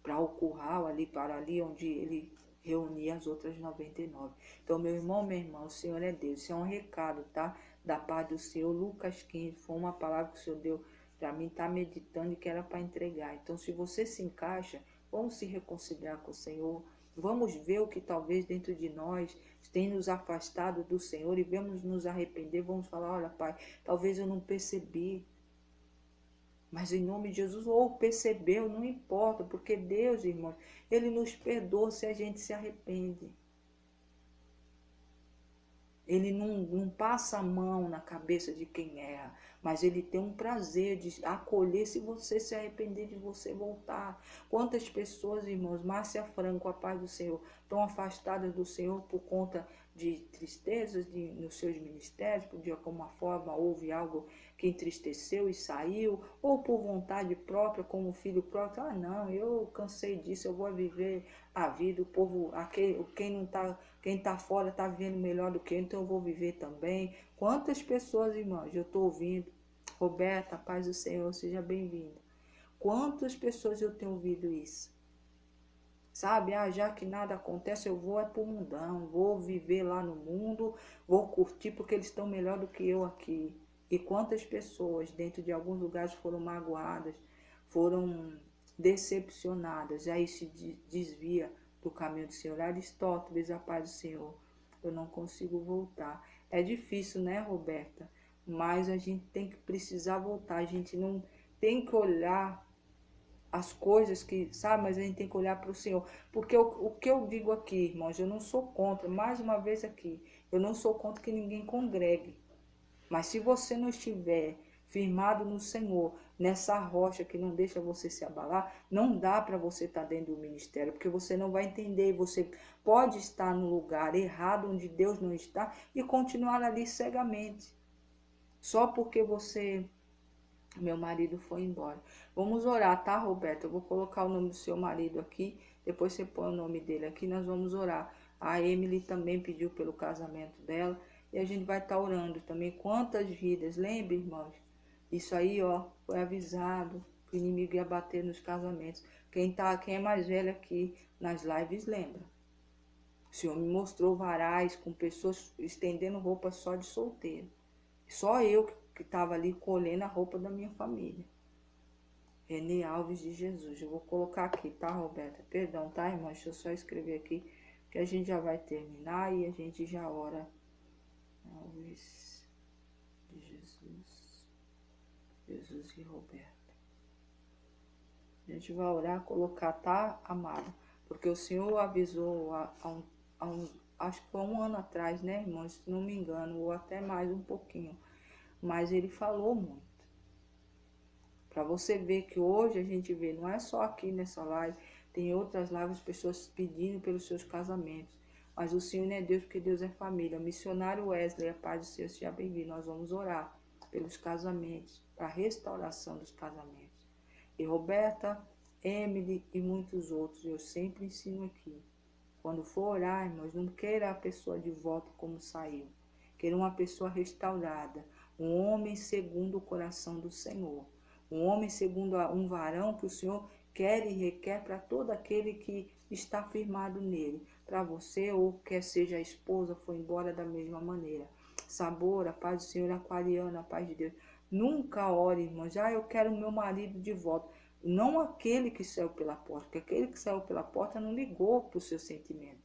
S1: para o curral ali, para ali onde ele reunia as outras 99. Então, meu irmão, minha irmã, o Senhor é Deus. Isso é um recado, tá? Da paz do Senhor. Lucas 15 foi uma palavra que o Senhor deu para mim, tá meditando e que era para entregar. Então, se você se encaixa, vamos se reconciliar com o Senhor. Vamos ver o que talvez dentro de nós tem nos afastado do Senhor e vamos nos arrepender. Vamos falar, olha, Pai, talvez eu não percebi, mas em nome de Jesus, ou percebeu, não importa, porque Deus, irmãos, Ele nos perdoa se a gente se arrepende. Ele não passa a mão na cabeça de quem erra, mas ele tem um prazer de acolher se você se arrepender, de você voltar. Quantas pessoas, irmãos, Márcia Franco, a paz do Senhor, estão afastadas do Senhor por conta de tristezas nos seus ministérios, de alguma forma houve algo que entristeceu e saiu, ou por vontade própria, como filho próprio, não, eu cansei disso, eu vou viver a vida, o povo, quem tá fora tá vivendo melhor do que eu, então eu vou viver também. Quantas pessoas, irmãos, eu tô ouvindo, Roberta, paz do Senhor, seja bem-vinda. Quantas pessoas eu tenho ouvido isso? Sabe, já que nada acontece, eu vou pro mundão, vou viver lá no mundo, vou curtir porque eles estão melhor do que eu aqui. E quantas pessoas dentro de alguns lugares foram magoadas, foram decepcionadas, e aí se desvia do caminho do Senhor. Aristóteles, a paz do Senhor, eu não consigo voltar. É difícil, né, Roberta? Mas a gente tem que precisar voltar, a gente não tem que olhar as coisas que, sabe, mas a gente tem que olhar para o Senhor. Porque o que eu digo aqui, irmãos, eu não sou contra, mais uma vez aqui, eu não sou contra que ninguém congregue. Mas se você não estiver firmado no Senhor, nessa rocha que não deixa você se abalar, não dá para você estar dentro do ministério, porque você não vai entender, você pode estar no lugar errado, onde Deus não está, e continuar ali cegamente. Só porque meu marido foi embora. Vamos orar, tá, Roberto? Eu vou colocar o nome do seu marido aqui, depois você põe o nome dele aqui, nós vamos orar. A Emily também pediu pelo casamento dela, e a gente vai estar orando também. Quantas vidas, lembra, irmãos? Isso aí, ó, foi avisado que o inimigo ia bater nos casamentos. Quem é mais velho aqui nas lives lembra. O Senhor me mostrou varais com pessoas estendendo roupa só de solteiro. Só eu que estava ali colhendo a roupa da minha família. Renê Alves de Jesus. Eu vou colocar aqui, tá, Roberta? Perdão, tá, irmã? Deixa eu só escrever aqui, que a gente já vai terminar e a gente já ora. Alves de Jesus. Jesus e Roberta. A gente vai orar, colocar, tá, amado? Porque o Senhor avisou acho que foi 1 ano atrás, né, irmãos? Se não me engano, ou até mais um pouquinho. Mas ele falou muito. Para você ver que hoje a gente vê, não é só aqui nessa live, tem outras lives, pessoas pedindo pelos seus casamentos. Mas o Senhor não é Deus, porque Deus é família. Missionário Wesley, a paz do Senhor, seja bem-vindo. Nós vamos orar pelos casamentos, para a restauração dos casamentos. E Roberta, Emily e muitos outros, eu sempre ensino aqui. Quando for orar, irmãos, não queira a pessoa de volta como saiu. Queira uma pessoa restaurada, um homem segundo o coração do Senhor. Um homem segundo um varão que o Senhor quer e requer para todo aquele que está firmado nele. Para você, ou quer seja a esposa, foi embora da mesma maneira. Sabor, a paz do Senhor, aquariana, a paz de Deus. Nunca ore, irmãos, eu quero meu marido de volta. Não aquele que saiu pela porta, porque aquele que saiu pela porta não ligou para o seu sentimento.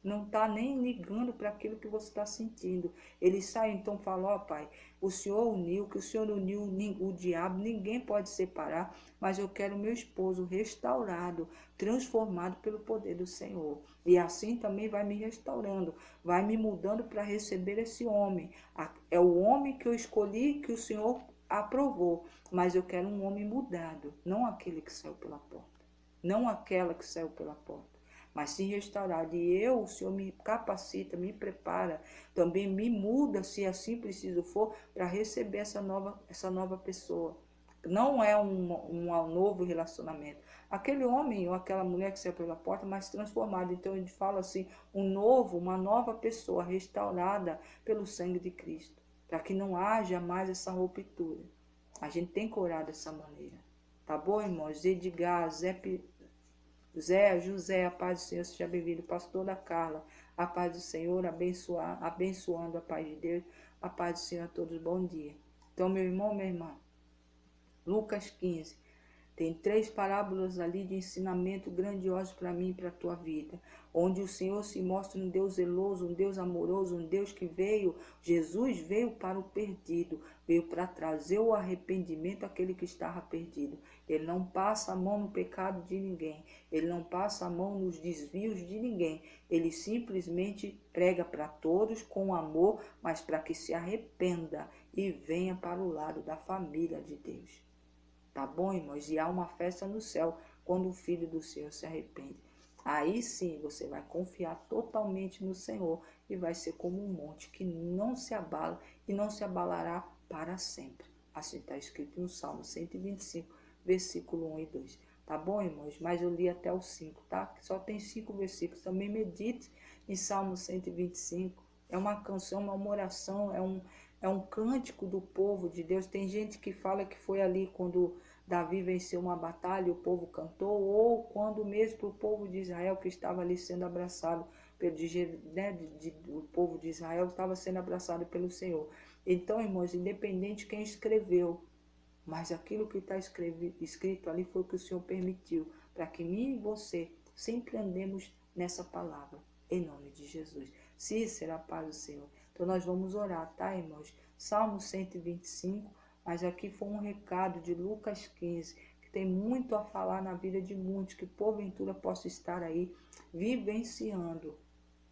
S1: Não está nem ligando para aquilo que você está sentindo. Ele sai, então fala, ó Pai, o Senhor uniu, que o Senhor uniu o diabo, ninguém pode separar, mas eu quero meu esposo restaurado, transformado pelo poder do Senhor. E assim também vai me restaurando, vai me mudando para receber esse homem. É o homem que eu escolhi, que o Senhor aprovou, mas eu quero um homem mudado, não aquele que saiu pela porta, não aquela que saiu pela porta. mas sim restaurada. E o Senhor me capacita, me prepara, também me muda, se assim preciso for, para receber essa nova pessoa. Não é um novo relacionamento. Aquele homem ou aquela mulher que saiu pela porta, mas transformado. Então ele fala assim, uma nova pessoa restaurada pelo sangue de Cristo, para que não haja mais essa ruptura. A gente tem que orar dessa maneira. Tá bom, irmãos? Edgar, Zé, José, a paz do Senhor seja bem-vindo. Pastora Carla, a paz do Senhor, abençoando a paz de Deus, a paz do Senhor a todos. Bom dia. Então, meu irmão, minha irmã, Lucas 15. Tem 3 parábolas ali de ensinamento grandioso para mim e para a tua vida, onde o Senhor se mostra um Deus zeloso, um Deus amoroso, um Deus que Jesus veio para o perdido, veio para trazer o arrependimento àquele que estava perdido. Ele não passa a mão no pecado de ninguém, ele não passa a mão nos desvios de ninguém, ele simplesmente prega para todos com amor, mas para que se arrependa e venha para o lado da família de Deus. Tá bom, irmãos? E há uma festa no céu quando o Filho do Senhor se arrepende. Aí sim você vai confiar totalmente no Senhor e vai ser como um monte que não se abala e não se abalará para sempre. Assim está escrito no Salmo 125, versículo 1 e 2. Tá bom, irmãos? Mas eu li até o 5, tá? Só tem 5 versículos. Também medite em Salmo 125. É uma canção, uma oração, é um cântico do povo de Deus. Tem gente que fala que foi ali quando Davi venceu uma batalha, o povo cantou, ou quando mesmo o povo de Israel que estava ali sendo abraçado, o povo de Israel estava sendo abraçado pelo Senhor. Então, irmãos, independente de quem escreveu, mas aquilo que está escrito ali foi o que o Senhor permitiu, para que mim e você sempre andemos nessa palavra, em nome de Jesus. Se será a paz do Senhor. Então nós vamos orar, tá, irmãos? Salmo 125, mas aqui foi um recado de Lucas 15, que tem muito a falar na vida de muitos, que porventura possa estar aí vivenciando,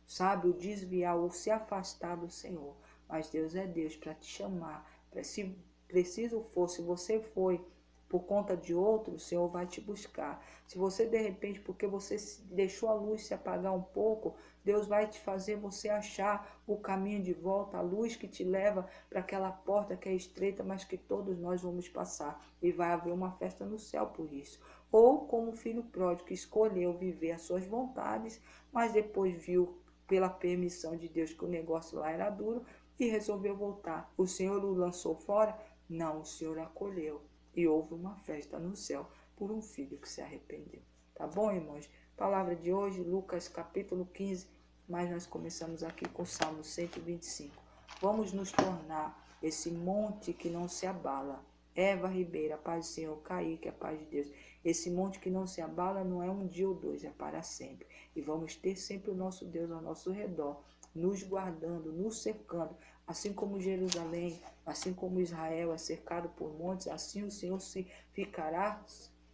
S1: sabe, o desviar ou se afastar do Senhor. Mas Deus é Deus para te chamar, se preciso for, se você foi por conta de outro, o Senhor vai te buscar. Se você de repente, porque você deixou a luz se apagar um pouco, Deus vai te fazer você achar o caminho de volta, a luz que te leva para aquela porta que é estreita, mas que todos nós vamos passar. E vai haver uma festa no céu por isso. Ou como o filho pródigo que escolheu viver as suas vontades, mas depois viu pela permissão de Deus que o negócio lá era duro e resolveu voltar. O Senhor o lançou fora? Não, o Senhor acolheu. E houve uma festa no céu por um filho que se arrependeu. Tá bom, irmãos? Palavra de hoje, Lucas capítulo 15, mas nós começamos aqui com o Salmo 125. Vamos nos tornar esse monte que não se abala. Eva Ribeira, paz do Senhor, Kaique, a paz de Deus. Esse monte que não se abala não é um dia ou dois, é para sempre. E vamos ter sempre o nosso Deus ao nosso redor, nos guardando, nos cercando. Assim como Jerusalém, assim como Israel é cercado por montes, assim o Senhor se ficará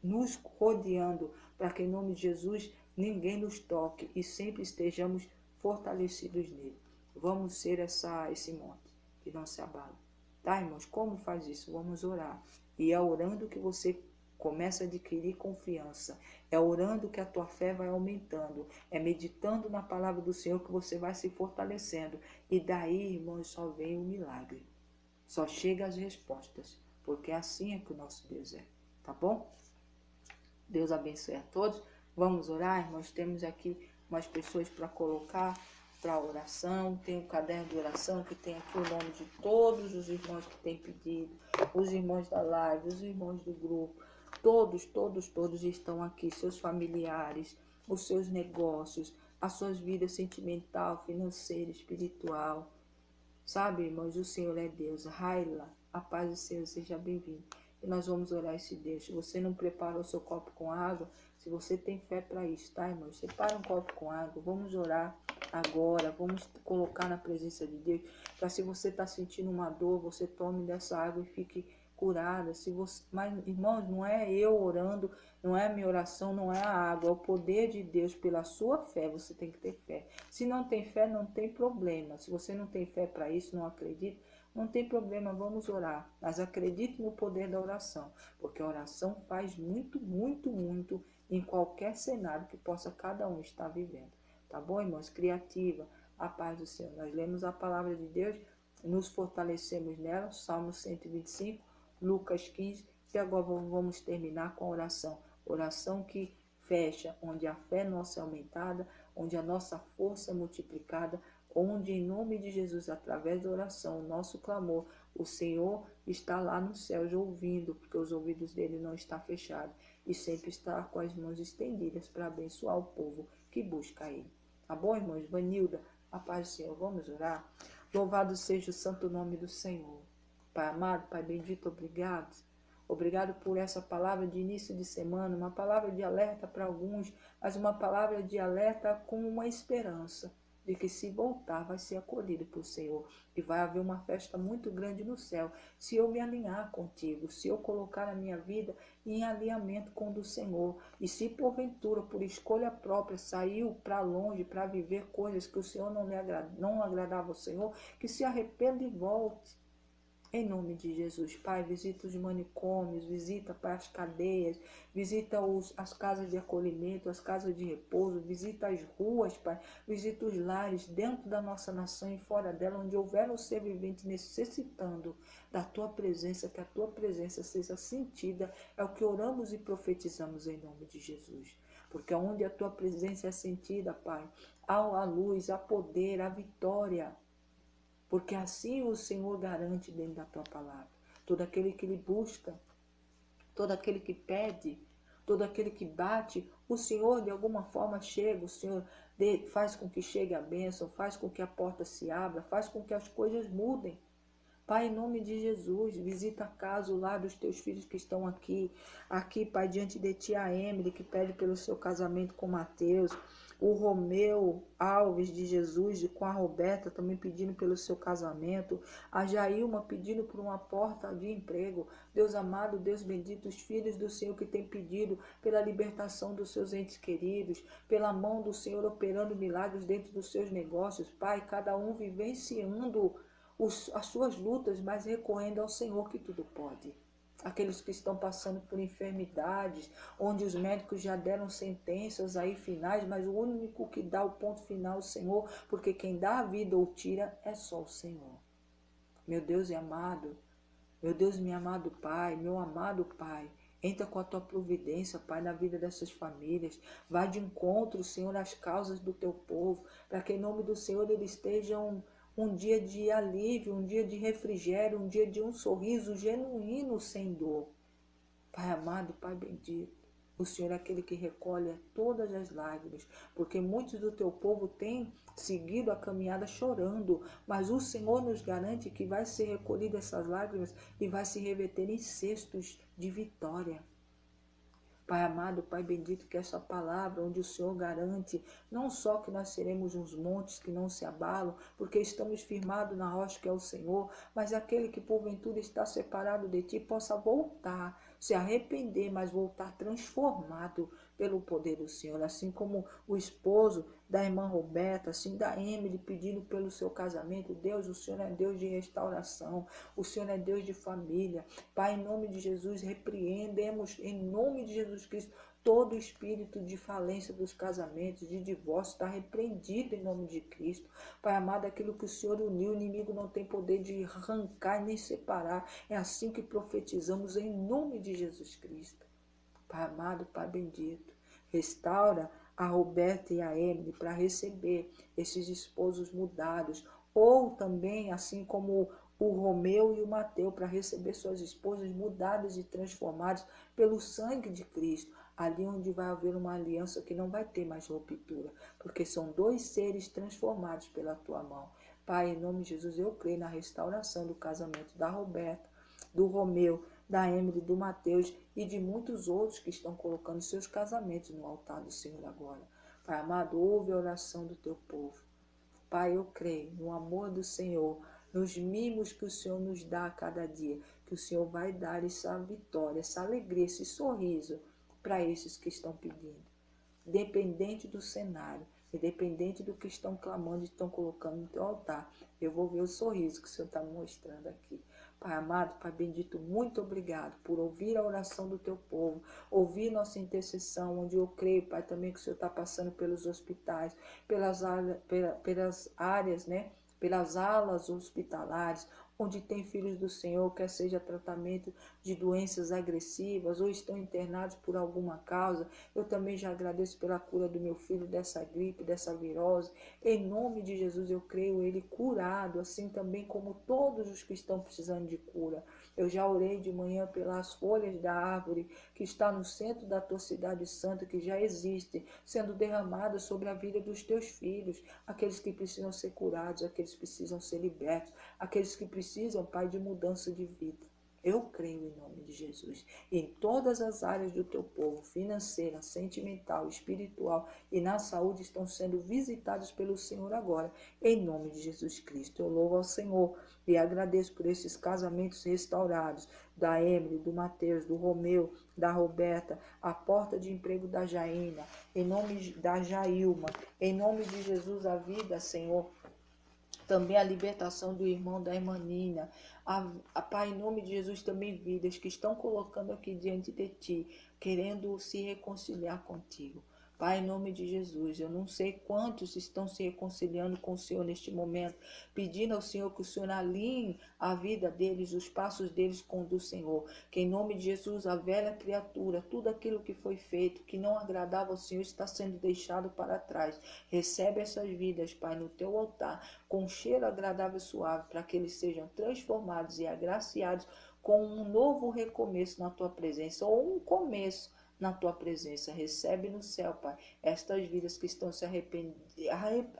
S1: nos rodeando, para que em nome de Jesus ninguém nos toque e sempre estejamos fortalecidos nele. Vamos ser esse monte que não se abala. Tá, irmãos? Como faz isso? Vamos orar. E é orando que você começa a adquirir confiança. É orando que a tua fé vai aumentando. É meditando na palavra do Senhor que você vai se fortalecendo. E daí, irmãos, só vem o milagre. Só chega as respostas. Porque assim é que o nosso Deus é. Tá bom? Deus abençoe a todos. Vamos orar, irmãos. Temos aqui umas pessoas para colocar para oração. Tem o caderno de oração que tem aqui o nome de todos os irmãos que têm pedido. Os irmãos da live, os irmãos do grupo. Todos estão aqui. Seus familiares, os seus negócios, as suas vidas sentimental, financeira, espiritual. Sabe, irmãos, o Senhor é Deus. Raila, a paz do Senhor, seja bem-vindo. E nós vamos orar esse Deus. Se você não preparou seu copo com água, se você tem fé para isso, tá, irmãos? Separa um copo com água. Vamos orar agora. Vamos colocar na presença de Deus. Para se você está sentindo uma dor, você tome dessa água e fique curada. Mas, irmãos, não é eu orando, não é a minha oração, não é a água, é o poder de Deus pela sua fé. Você tem que ter fé. Se não tem fé, não tem problema. Se você não tem fé para isso, não acredita, Não tem problema, vamos orar. Mas acredite no poder da oração, porque a oração faz muito, muito, muito em qualquer cenário que possa cada um estar vivendo. Tá bom, irmãos? Criativa, a paz do Senhor. Nós lemos a palavra de Deus, nos fortalecemos nela, Salmo 125, Lucas 15, e agora vamos terminar com a oração. Oração que fecha, onde a fé nossa é aumentada, onde a nossa força é multiplicada, onde em nome de Jesus, através da oração, o nosso clamor, o Senhor está lá nos céus ouvindo, porque os ouvidos dele não estão fechados, e sempre está com as mãos estendidas para abençoar o povo que busca ele. Tá bom, irmãos? Vanilda, a paz do Senhor, vamos orar? Louvado seja o santo nome do Senhor. Pai amado, Pai bendito, obrigado. Obrigado por essa palavra de início de semana, uma palavra de alerta para alguns, mas uma palavra de alerta com uma esperança de que se voltar vai ser acolhido por Senhor e vai haver uma festa muito grande no céu, se eu me alinhar contigo, se eu colocar a minha vida em alinhamento com o do Senhor, e se porventura, por escolha própria, saiu para longe para viver coisas que o Senhor não agradava ao Senhor, que se arrependa e volte. Em nome de Jesus, Pai, visita os manicômios, visita, Pai, as cadeias, visita as casas de acolhimento, as casas de repouso, visita as ruas, Pai, visita os lares dentro da nossa nação e fora dela, onde houver um ser vivente necessitando da Tua presença, que a Tua presença seja sentida, é o que oramos e profetizamos em nome de Jesus. Porque onde a Tua presença é sentida, Pai, há a luz, há poder, há vitória. Porque assim o Senhor garante dentro da tua palavra. Todo aquele que lhe busca, todo aquele que pede, todo aquele que bate, o Senhor de alguma forma chega, o Senhor faz com que chegue a bênção, faz com que a porta se abra, faz com que as coisas mudem. Pai, em nome de Jesus, visita a casa, o lar dos teus filhos que estão aqui, Pai, diante de ti, a Emily, que pede pelo seu casamento com Mateus, o Romeu Alves de Jesus, com a Roberta, também pedindo pelo seu casamento, a Jailma pedindo por uma porta de emprego. Deus amado, Deus bendito, os filhos do Senhor que têm pedido pela libertação dos seus entes queridos, pela mão do Senhor operando milagres dentro dos seus negócios. Pai, cada um vivenciando as suas lutas, mas recorrendo ao Senhor que tudo pode. Aqueles que estão passando por enfermidades, onde os médicos já deram sentenças aí finais, mas o único que dá o ponto final é o Senhor, porque quem dá a vida ou tira é só o Senhor. Meu Deus e amado, meu Deus, meu amado Pai, meu amado Pai, entra com a tua providência, Pai, na vida dessas famílias. Vai de encontro, Senhor, às causas do teu povo, para que em nome do Senhor eles estejam um dia de alívio, um dia de refrigério, um dia de um sorriso genuíno sem dor. Pai amado, Pai bendito, o Senhor é aquele que recolhe todas as lágrimas, porque muitos do teu povo têm seguido a caminhada chorando, mas o Senhor nos garante que vai ser recolhida essas lágrimas e vai se reverter em cestos de vitória. Pai amado, Pai bendito, que essa palavra, onde o Senhor garante não só que nós seremos uns montes que não se abalam, porque estamos firmados na rocha que é o Senhor, mas aquele que porventura está separado de ti possa voltar, se arrepender, mas voltar transformado pelo poder do Senhor. Assim como o esposo da irmã Roberta, assim da Emily pedindo pelo seu casamento. Deus, o Senhor é Deus de restauração, o Senhor é Deus de família. Pai, em nome de Jesus, repreendemos em nome de Jesus Cristo todo espírito de falência dos casamentos, de divórcio, está repreendido em nome de Cristo. Pai amado, aquilo que o Senhor uniu, o inimigo não tem poder de arrancar nem separar. É assim que profetizamos em nome de Jesus Cristo. Pai amado, Pai bendito, restaura a Roberta e a Emily para receber esses esposos mudados, ou também, assim como o Romeu e o Mateus, para receber suas esposas mudadas e transformadas pelo sangue de Cristo, ali onde vai haver uma aliança que não vai ter mais ruptura, porque são dois seres transformados pela tua mão. Pai, em nome de Jesus, eu creio na restauração do casamento da Roberta, do Romeu, da Emily, do Mateus e de muitos outros que estão colocando seus casamentos no altar do Senhor agora. Pai amado, ouve a oração do teu povo. Pai, eu creio no amor do Senhor, nos mimos que o Senhor nos dá a cada dia, que o Senhor vai dar essa vitória, essa alegria, esse sorriso para esses que estão pedindo. Dependente do cenário, independente do que estão clamando e estão colocando no teu altar. Eu vou ver o sorriso que o Senhor está me mostrando aqui. Pai amado, Pai bendito, muito obrigado por ouvir a oração do teu povo, ouvir nossa intercessão, onde eu creio, Pai, também que o Senhor está passando pelos hospitais, pelas áreas, né? Pelas alas hospitalares, onde tem filhos do Senhor, quer seja tratamento de doenças agressivas ou estão internados por alguma causa. Eu também já agradeço pela cura do meu filho dessa gripe, dessa virose. Em nome de Jesus, eu creio ele curado, assim também como todos os que estão precisando de cura. Eu já orei de manhã pelas folhas da árvore que está no centro da tua cidade santa, que já existe, sendo derramada sobre a vida dos teus filhos, aqueles que precisam ser curados, aqueles que precisam ser libertos, aqueles que precisam, Pai, de mudança de vida. Eu creio em nome de Jesus. Em todas as áreas do teu povo, financeira, sentimental, espiritual e na saúde, estão sendo visitados pelo Senhor agora, em nome de Jesus Cristo. Eu louvo ao Senhor e agradeço por esses casamentos restaurados, da Emily, do Mateus, do Romeu, da Roberta, a porta de emprego da Jaina, em nome da Jailma, em nome de Jesus, a vida, Senhor, também a libertação do irmão da irmã Nina, Pai, em nome de Jesus, também vidas que estão colocando aqui diante de Ti, querendo se reconciliar contigo. Pai, em nome de Jesus, eu não sei quantos estão se reconciliando com o Senhor neste momento, pedindo ao Senhor que o Senhor alinhe a vida deles, os passos deles com o do Senhor. Que em nome de Jesus, a velha criatura, tudo aquilo que foi feito, que não agradava ao Senhor, está sendo deixado para trás. Recebe essas vidas, Pai, no Teu altar, com cheiro agradável e suave, para que eles sejam transformados e agraciados com um novo recomeço na Tua presença, ou um começo na Tua presença. Recebe no céu, Pai, estas vidas que estão se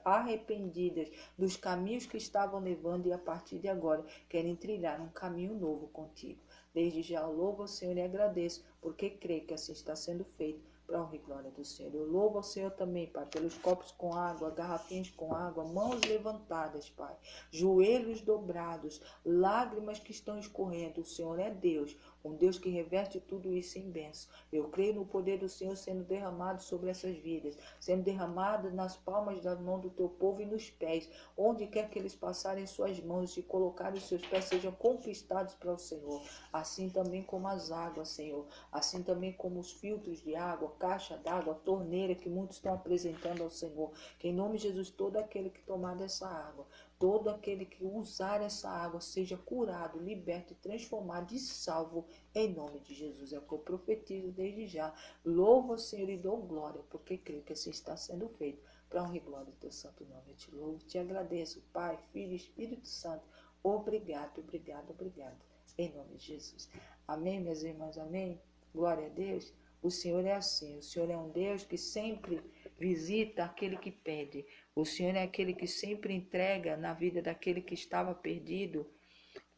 S1: arrependidas dos caminhos que estavam levando e a partir de agora querem trilhar um caminho novo contigo. Desde já eu louvo ao Senhor e agradeço, porque creio que assim está sendo feito, para a honra e glória do Senhor. Eu louvo ao Senhor também, Pai, pelos copos com água, garrafinhas com água, mãos levantadas, Pai, joelhos dobrados, lágrimas que estão escorrendo. O Senhor é Deus, um Deus que reverte tudo isso em bênção. Eu creio no poder do Senhor sendo derramado sobre essas vidas, sendo derramado nas palmas da mão do teu povo e nos pés, onde quer que eles passarem suas mãos e colocarem os seus pés, sejam conquistados para o Senhor. Assim também como as águas, Senhor, assim também como os filtros de água, caixa d'água, torneira que muitos estão apresentando ao Senhor. Que em nome de Jesus, todo aquele que tomar dessa água, todo aquele que usar essa água, seja curado, liberto e transformado e salvo em nome de Jesus. É o que eu profetizo desde já. Louvo o Senhor e dou glória, porque creio que assim está sendo feito. Para honra e glória do teu santo nome, eu te louvo, te agradeço, Pai, Filho e Espírito Santo. Obrigado, obrigado, obrigado. Em nome de Jesus. Amém, minhas irmãs, amém? Glória a Deus. O Senhor é assim, o Senhor é um Deus que sempre visita aquele que pede. O Senhor é aquele que sempre entrega na vida daquele que estava perdido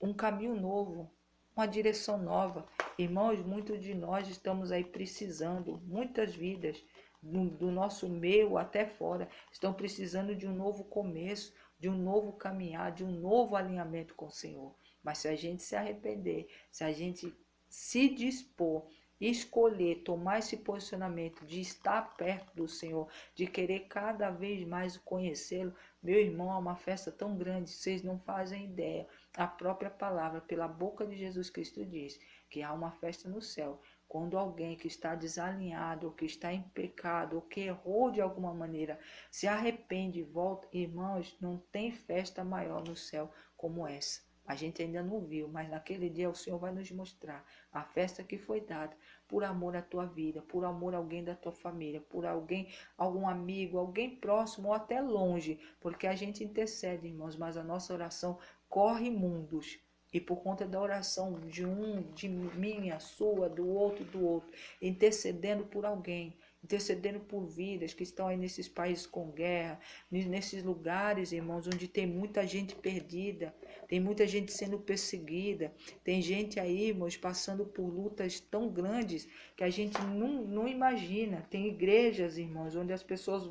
S1: um caminho novo, uma direção nova. Irmãos, muitos de nós estamos aí precisando, muitas vidas do nosso meio até fora, estão precisando de um novo começo, de um novo caminhar, de um novo alinhamento com o Senhor. Mas se a gente se arrepender, se a gente se dispor, escolher, tomar esse posicionamento de estar perto do Senhor, de querer cada vez mais conhecê-lo, meu irmão, é uma festa tão grande, vocês não fazem ideia. A própria palavra, pela boca de Jesus Cristo, diz que há uma festa no céu. Quando alguém que está desalinhado, ou que está em pecado, ou que errou de alguma maneira, se arrepende e volta, irmãos, não tem festa maior no céu como essa. A gente ainda não viu, mas naquele dia o Senhor vai nos mostrar a festa que foi dada por amor à tua vida, por amor a alguém da tua família, por alguém, algum amigo, alguém próximo ou até longe, porque a gente intercede, irmãos, mas a nossa oração corre mundos. E por conta da oração de um, de minha, sua, do outro, intercedendo por alguém, intercedendo por vidas que estão aí nesses países com guerra, nesses lugares, irmãos, onde tem muita gente perdida, tem muita gente sendo perseguida, tem gente aí, irmãos, passando por lutas tão grandes que a gente não imagina. Tem igrejas, irmãos, onde as pessoas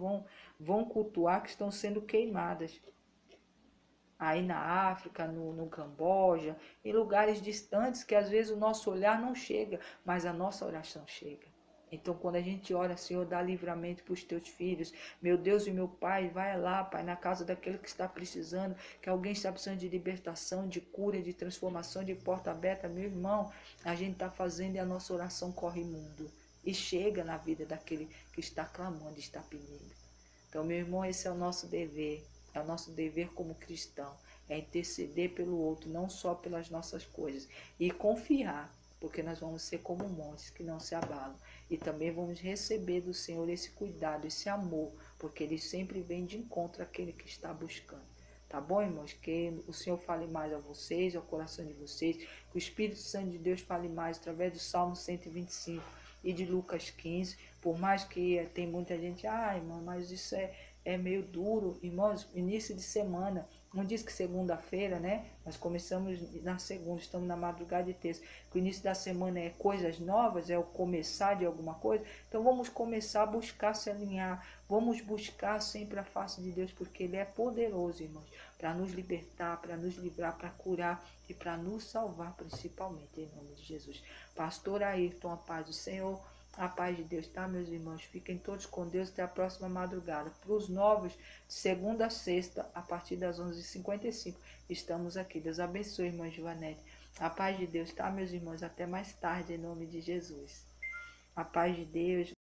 S1: vão cultuar que estão sendo queimadas. Aí na África, no Camboja, em lugares distantes que às vezes o nosso olhar não chega, mas a nossa oração chega. Então, quando a gente ora, Senhor, dá livramento para os teus filhos. Meu Deus e meu Pai, vai lá, Pai, na casa daquele que está precisando, que alguém está precisando de libertação, de cura, de transformação, de porta aberta. Meu irmão, a gente está fazendo e a nossa oração corre mundo. E chega na vida daquele que está clamando, está pedindo. Então, meu irmão, esse é o nosso dever. É o nosso dever como cristão. É interceder pelo outro, não só pelas nossas coisas. E confiar, porque nós vamos ser como montes que não se abalam. E também vamos receber do Senhor esse cuidado, esse amor, porque Ele sempre vem de encontro àquele que está buscando. Tá bom, irmãos? Que o Senhor fale mais a vocês, ao coração de vocês, que o Espírito Santo de Deus fale mais através do Salmo 125 e de Lucas 15. Por mais que tem muita gente, irmão, mas isso é meio duro. Irmãos, início de semana, não diz que segunda-feira, né? Nós começamos na segunda, estamos na madrugada de terça. Que o início da semana é coisas novas, é o começar de alguma coisa. Então vamos começar a buscar se alinhar. Vamos buscar sempre a face de Deus, porque Ele é poderoso, irmãos, para nos libertar, para nos livrar, para curar e para nos salvar, principalmente, em nome de Jesus. Pastor Ayrton, a paz do Senhor. A paz de Deus, tá, meus irmãos? Fiquem todos com Deus até a próxima madrugada. Para os novos, de segunda a sexta, a partir das 11h55, estamos aqui. Deus abençoe, irmã Joanete. A paz de Deus, tá, meus irmãos? Até mais tarde, em nome de Jesus. A paz de Deus.